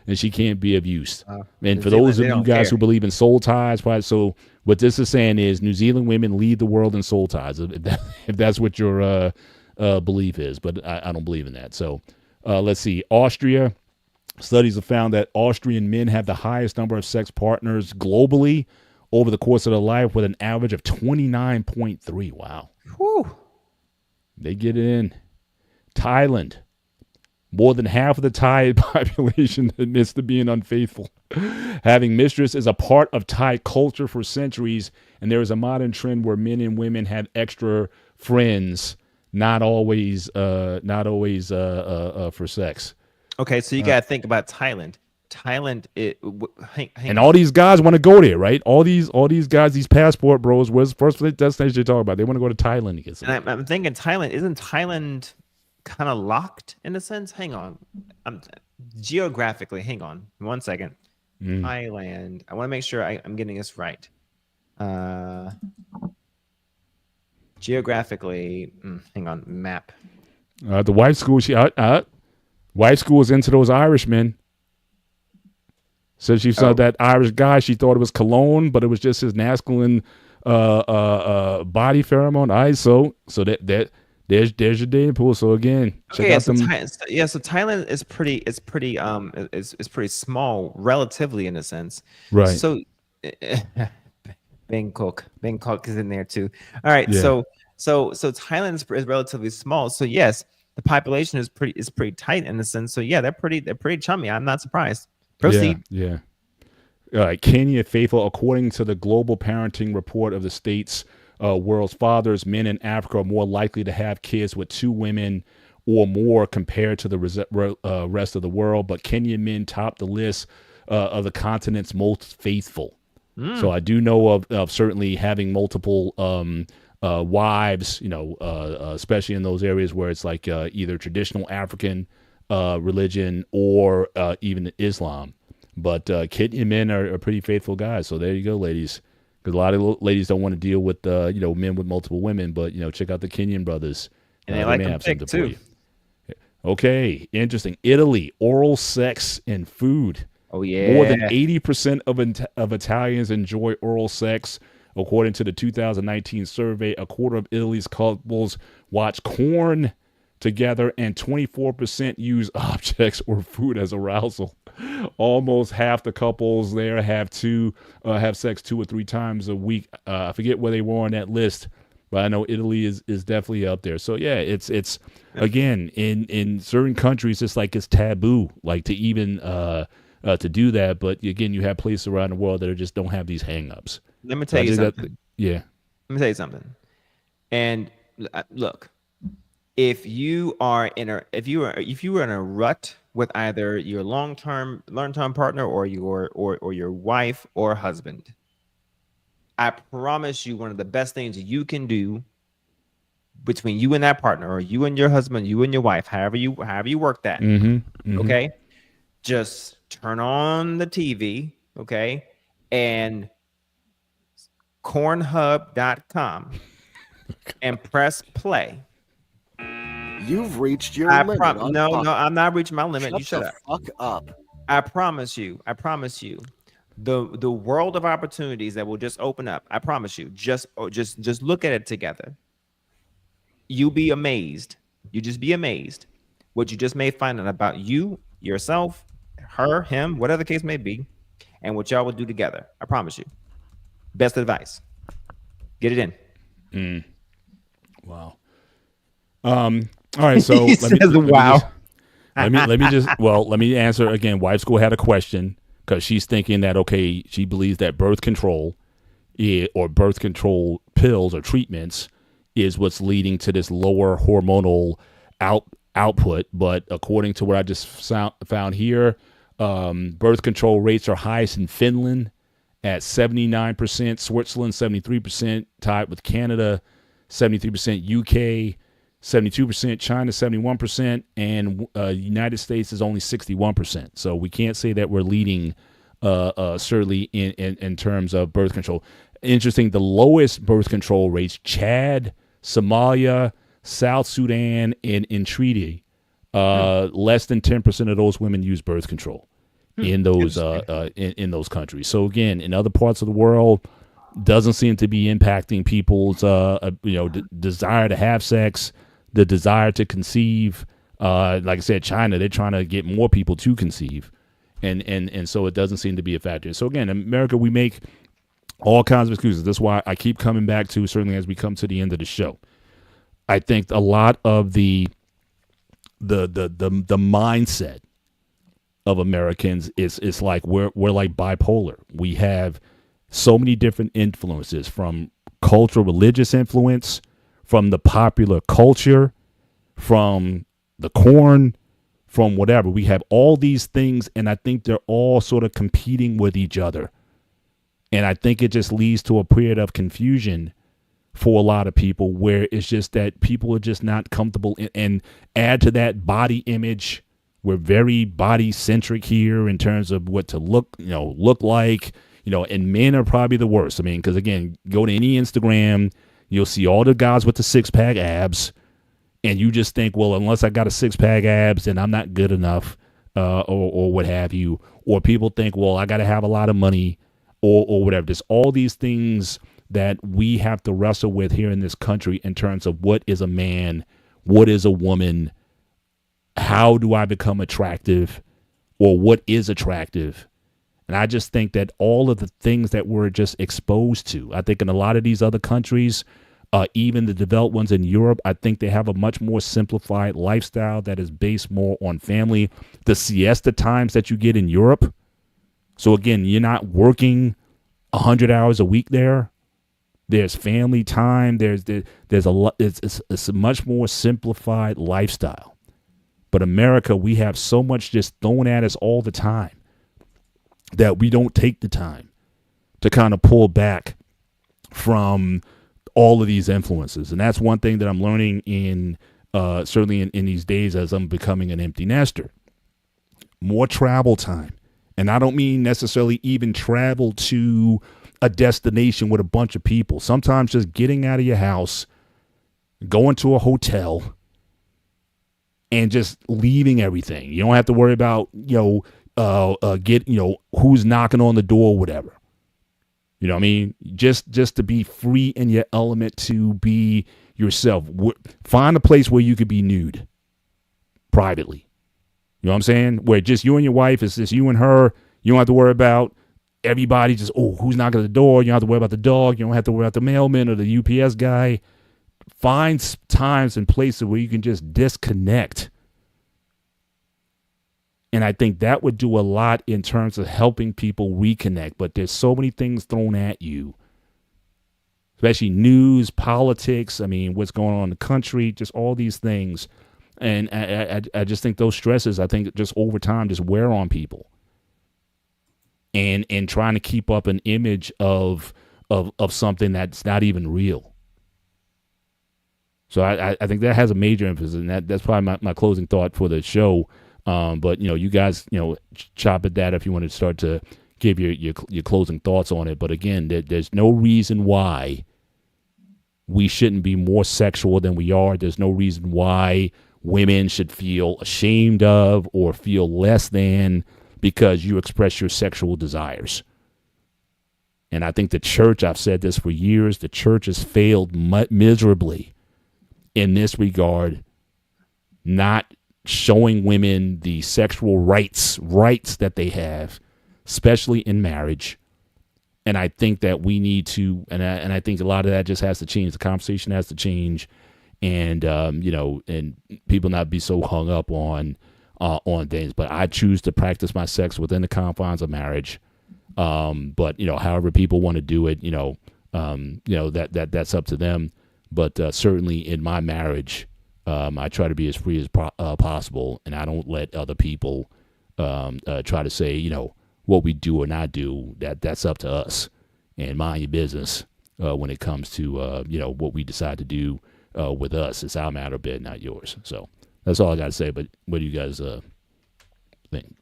use. And for those of you guys who believe in soul ties, so what this is saying is New Zealand women lead the world in soul ties, if that's what your belief is. But I don't believe in that. So let's see. Austria. Studies have found that Austrian men have the highest number of sex partners globally over the course of their life, with an average of 29.3. Wow. Whew. They get it in. Thailand. More than half of the Thai population admits to being unfaithful. Having mistress is a part of Thai culture for centuries, and there is a modern trend where men and women have extra friends, not always for sex. Okay, so you got to think about Thailand. And all these guys want to go there, right? All these guys, these passport bros, where's the first destination they talk about? They want to go to Thailand to get some. And I'm thinking isn't Thailand kind of locked in a sense? Hang on. Geographically, hang on 1 second. Thailand. I want to make sure I'm getting this right. Geographically, hang on, map. The wife school, wife school is into those Irishmen. So she saw that Irish guy. She thought it was cologne, but it was just his masculine body pheromone. So there's your dating pool. So again, check out so Thailand is pretty small relatively in a sense. Right. So Bangkok is in there too. All right. Yeah. So Thailand is relatively small. So yes, the population is pretty tight in a sense. So yeah, they're pretty chummy. I'm not surprised. Proceed. Yeah. Kenya faithful, according to the Global Parenting Report of the state's world's fathers, men in Africa are more likely to have kids with 2 women or more compared to the rest of the world. But Kenyan men top the list of the continent's most faithful. So I do know of certainly having multiple wives, especially in those areas where it's like either traditional African religion or even Islam. But Kenyan men are pretty faithful guys. So there you go, ladies. Because a lot of ladies don't want to deal with men with multiple women. But check out the Kenyan brothers. And they like them thick too. Okay, interesting. Italy, oral sex and food. Oh yeah. More than 80% of Italians enjoy oral sex. According to the 2019 survey, a quarter of Italy's couples watch porn together, and 24% use objects or food as arousal. Almost half the couples there have sex 2 or 3 times a week. I forget where they were on that list, but I know Italy is definitely up there. So yeah, it's again in certain countries it's like it's taboo, like to even to do that. But again, you have places around the world that just don't have these hang-ups. Let me tell you something. Yeah. Let me tell you something. And look, if you are in a rut with either your long-term partner or your wife or husband, I promise you one of the best things you can do between you and that partner, or you and your husband, you and your wife, however you work that. Okay? Just turn on the TV, okay? And cornhub.com and press play. You've reached your limit. No, I'm not reaching my limit. You shut the fuck up. I promise you. The world of opportunities that will just open up. I promise you. Just look at it together. You'll be amazed. You just be amazed what you just may find out about you, yourself, her, him, whatever the case may be, and what y'all will do together. I promise you. Best advice. Get it in. Wow. All right, so He let me says, let me wow. just let me answer again. Wife School had a question because she's thinking that she believes that birth control or birth control pills or treatments is what's leading to this lower hormonal output. But according to what I just found here, birth control rates are highest in Finland at 79%, Switzerland 73%, tied with Canada 73%, UK 72%, China 71%, and United States is only 61%. So we can't say that we're leading certainly in terms of birth control. Interesting, the lowest birth control rates, Chad, Somalia, South Sudan, and in Treaty, less than 10% of those women use birth control in those in those countries. So again, in other parts of the world, doesn't seem to be impacting people's desire to have sex, the desire to conceive. Like I said, China, they're trying to get more people to conceive, and so it doesn't seem to be a factor. So again, in America, we make all kinds of excuses. That's why I keep coming back to, certainly as we come to the end of the show, I think a lot of the mindset of Americans is like we're like bipolar. We have so many different influences, from cultural, religious influence, from the popular culture, from the corn, from whatever. We have all these things, and I think they're all sort of competing with each other. And I think it just leads to a period of confusion for a lot of people, where it's just that people are just not comfortable. And add to that body image. We're very body centric here in terms of what to look like, and men are probably the worst. I mean, because again, go to any Instagram, you'll see all the guys with the 6-pack abs, and you just think, well, unless I got a 6-pack abs, then I'm not good enough, or what have you. Or people think, well, I got to have a lot of money, or whatever. There's all these things that we have to wrestle with here in this country in terms of what is a man, what is a woman, how do I become attractive, or what is attractive. And I just think that all of the things that we're just exposed to, I think in a lot of these other countries, even the developed ones in Europe, I think they have a much more simplified lifestyle that is based more on family. The siesta times that you get in Europe. So again, you're not working 100 hours a week there. There's family time. There's a lot. It's a much more simplified lifestyle. But America, we have so much just thrown at us all the time that we don't take the time to kind of pull back from all of these influences. And that's one thing that I'm learning in certainly in these days as I'm becoming an empty nester. More travel time. And I don't mean necessarily even travel to a destination with a bunch of people. Sometimes just getting out of your house, going to a hotel, and just leaving everything. You don't have to worry about, who's knocking on the door or whatever. You know what I mean? Just to be free in your element, to be yourself. Find a place where you could be nude privately. You know what I'm saying? Where just you and your wife, it's just you and her. You don't have to worry about everybody just, who's knocking at the door. You don't have to worry about the dog. You don't have to worry about the mailman or the UPS guy. Find times and places where you can just disconnect. And I think that would do a lot in terms of helping people reconnect. But there's so many things thrown at you, especially news, politics. I mean, what's going on in the country, just all these things. And I just think those stresses, I think just over time, just wear on people. And trying to keep up an image of something that's not even real. So I think that has a major emphasis, and that's probably my closing thought for the show. But you guys, chop at that if you want to start to give your closing thoughts on it. But again, there's no reason why we shouldn't be more sexual than we are. There's no reason why women should feel ashamed of or feel less than because you express your sexual desires. And I think the church, I've said this for years, the church has failed miserably in this regard, not showing women the sexual rights that they have, especially in marriage. And I think that we need to, and I think a lot of that just has to change. The conversation has to change. and and people not be so hung up on things. But I choose to practice my sex within the confines of marriage. But however people want to do it, that's up to them. But certainly in my marriage, I try to be as free as possible, and I don't let other people try to say, what we do or not do. That's up to us, and mind your business when it comes to what we decide to do with us. It's our matter of bed, not yours. So that's all I got to say. But what do you guys think?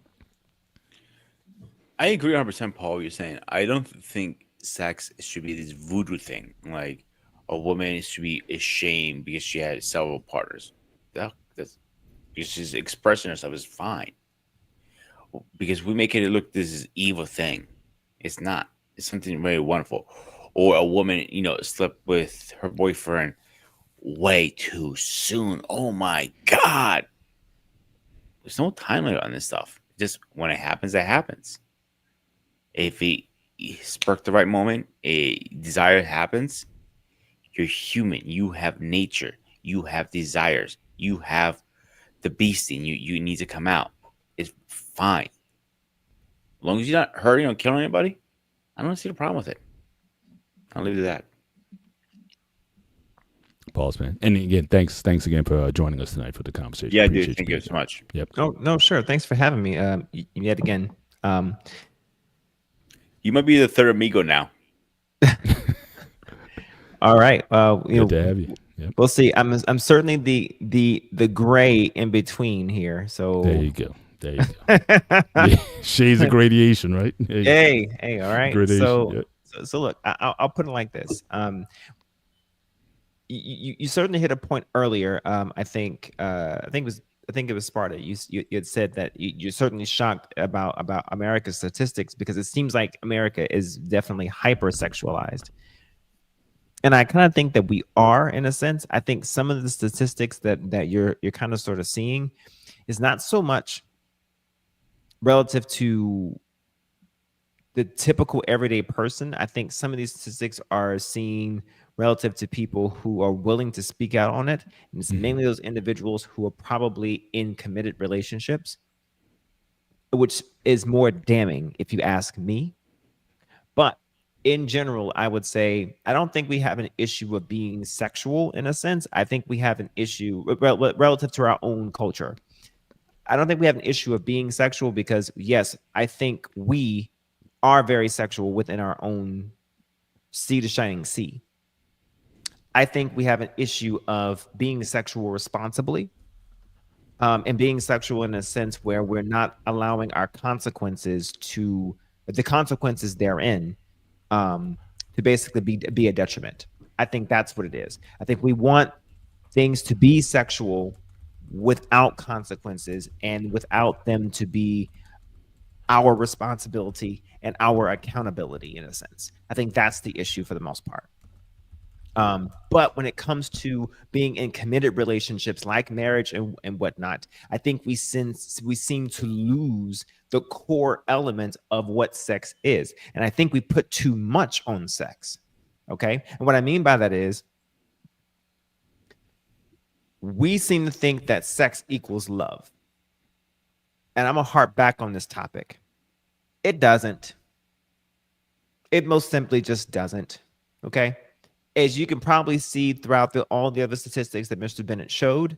I agree 100%, Paul. What you're saying. I don't think sex should be this voodoo thing. Like a woman should be ashamed because she had several partners. That's because she's expressing herself is fine. Because we make it look this is evil thing. It's not. It's something very wonderful. Or a woman, slept with her boyfriend way too soon. Oh my God. There's no time limit on this stuff. Just when it happens, it happens. If he sparked the right moment, a desire happens, you're human. You have nature. You have desires. You have the beast in you. You need to come out. It's fine. As long as you're not hurting or killing anybody, I don't see the problem with it. I'll leave it at that. Pause, man. And again, thanks again for joining us tonight for the conversation. Yeah, Appreciate dude. Thank you so much. Yep. Oh no, sure. Thanks for having me. Yet again. You might be the third amigo now. All right. Good to have you. Yep. We'll see. I'm certainly the gray in between here. So There you go. Yeah, shades of gradation, right? Hey, all right. Gradation, So look, I'll put it like this. You certainly hit a point earlier. I think it was Sparta. You had said that you're certainly shocked about America's statistics because it seems like America is definitely hypersexualized. And I kind of think that we are, in a sense. I think some of the statistics that you're kind of sort of seeing is not so much relative to the typical everyday person. I think some of these statistics are seen relative to people who are willing to speak out on it. And it's mainly those individuals who are probably in committed relationships, which is more damning if you ask me. But in general, I would say I don't think we have an issue of being sexual in a sense. I think we have an issue relative to our own culture. I don't think we have an issue of being sexual because, yes, I think we are very sexual within our own sea to shining sea. I think we have an issue of being sexual responsibly and being sexual in a sense where we're not allowing our consequences therein to basically be a detriment. I think that's what it is. I think we want things to be sexual without consequences and without them to be our responsibility and our accountability in a sense. I think that's the issue for the most part. But when it comes to being in committed relationships like marriage and whatnot, I think we seem to lose the core element of what sex is. And I think we put too much on sex. Okay. And what I mean by that is we seem to think that sex equals love. And I'm going to harp back on this topic. It doesn't. It most simply just doesn't. Okay. As you can probably see throughout all the other statistics that Mr. Bennett showed,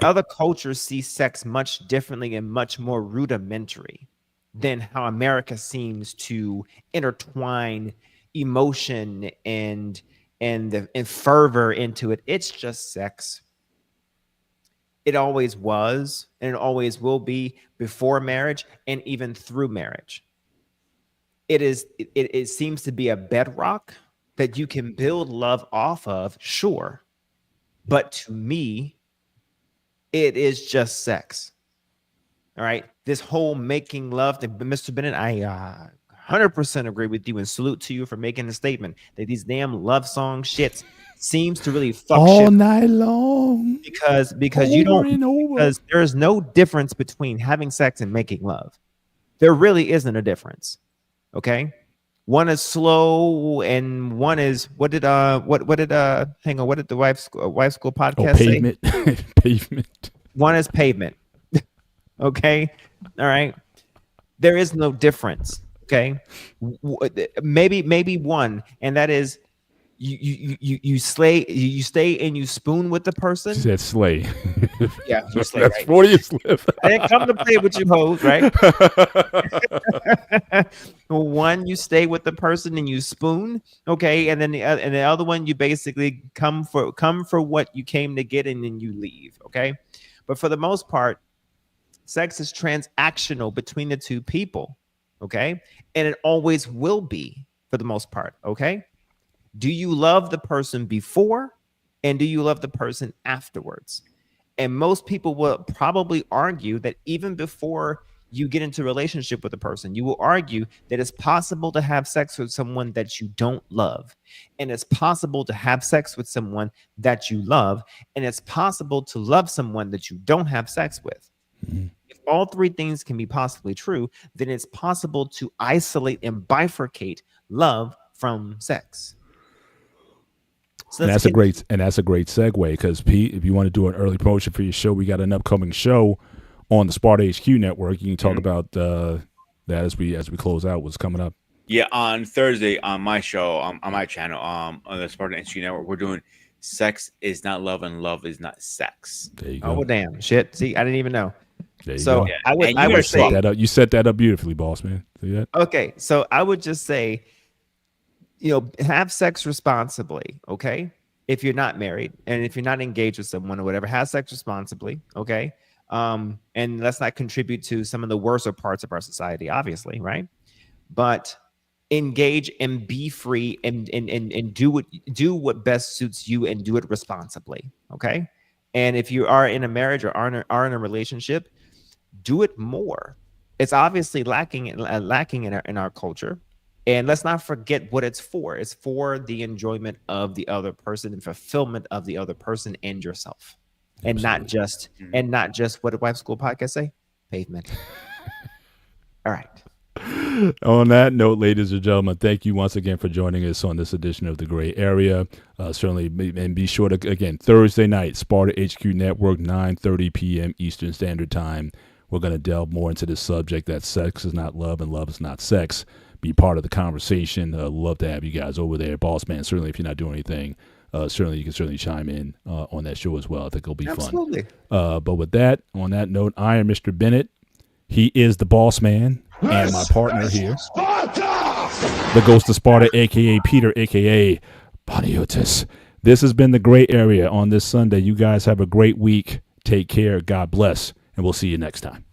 other cultures see sex much differently and much more rudimentary than how America seems to intertwine emotion and fervor into it. It's just sex. It always was, and it always will be before marriage and even through marriage. It seems to be a bedrock that you can build love off of, sure. But to me, it is just sex. All right. This whole making love, Mr. Bennett, I 100% agree with you and salute to you for making the statement that these damn love song shits seems to really fuck all shit night long because there is no difference between having sex and making love. There really isn't a difference. Okay. one is slow and one is what did the wife school podcast say? Pavement. Pavement. One is pavement. Okay. All right. There is no difference. Okay. Maybe one, and that is you stay and you spoon with the person. She said slay. Yeah, you slay, That's right? 40 slip. I didn't come to play with you hoes, right? One, you stay with the person and you spoon, okay, and then the other one, you basically come for what you came to get, and then you leave, okay. But for the most part, sex is transactional between the two people, okay, and it always will be for the most part, okay. Do you love the person before, and do you love the person afterwards? And most people will probably argue that even before you get into a relationship with a person, you will argue that it's possible to have sex with someone that you don't love. And it's possible to have sex with someone that you love. And it's possible to love someone that you don't have sex with. Mm-hmm. If all three things can be possibly true, then it's possible to isolate and bifurcate love from sex. So that's a great segue, because Pete, if you want to do an early promotion for your show, we got an upcoming show on the Sparta HQ network. You can talk about that as we close out. What's coming up? Yeah, on Thursday on my show, on my channel, on the Sparta HQ network, we're doing "Sex is not love and love is not sex." There you go. Oh damn, shit! See, I didn't even know. So yeah. I would say that up. You set that up beautifully, boss man. See that? Okay, so I would just say, have sex responsibly, okay? If you're not married and if you're not engaged with someone or whatever, have sex responsibly, okay? And let's not contribute to some of the worser parts of our society, obviously, right? But engage and be free and do what best suits you, and do it responsibly, okay? And if you are in a marriage or are in a relationship, do it more. It's obviously lacking in our culture. And let's not forget what it's for. It's for the enjoyment of the other person and fulfillment of the other person and yourself. And not just what did Wife School Podcast say? Pavement. All right. On that note, ladies and gentlemen, thank you once again for joining us on this edition of The Gray Area. Certainly, and be sure to, again, Thursday night, Sparta HQ Network, 9:30 p.m. Eastern Standard Time. We're going to delve more into this subject that sex is not love and love is not sex. Be part of the conversation. Love to have you guys over there. Boss man, certainly if you're not doing anything, certainly you can chime in on that show as well. I think it'll be Absolutely. fun. But with that, on that note, I am Mr. Bennett. He is the boss man and my partner here, the Ghost of Sparta, a.k.a. Peter, a.k.a. Paniotis. This has been The Gray Area on this Sunday. You guys have a great week. Take care. God bless. And we'll see you next time.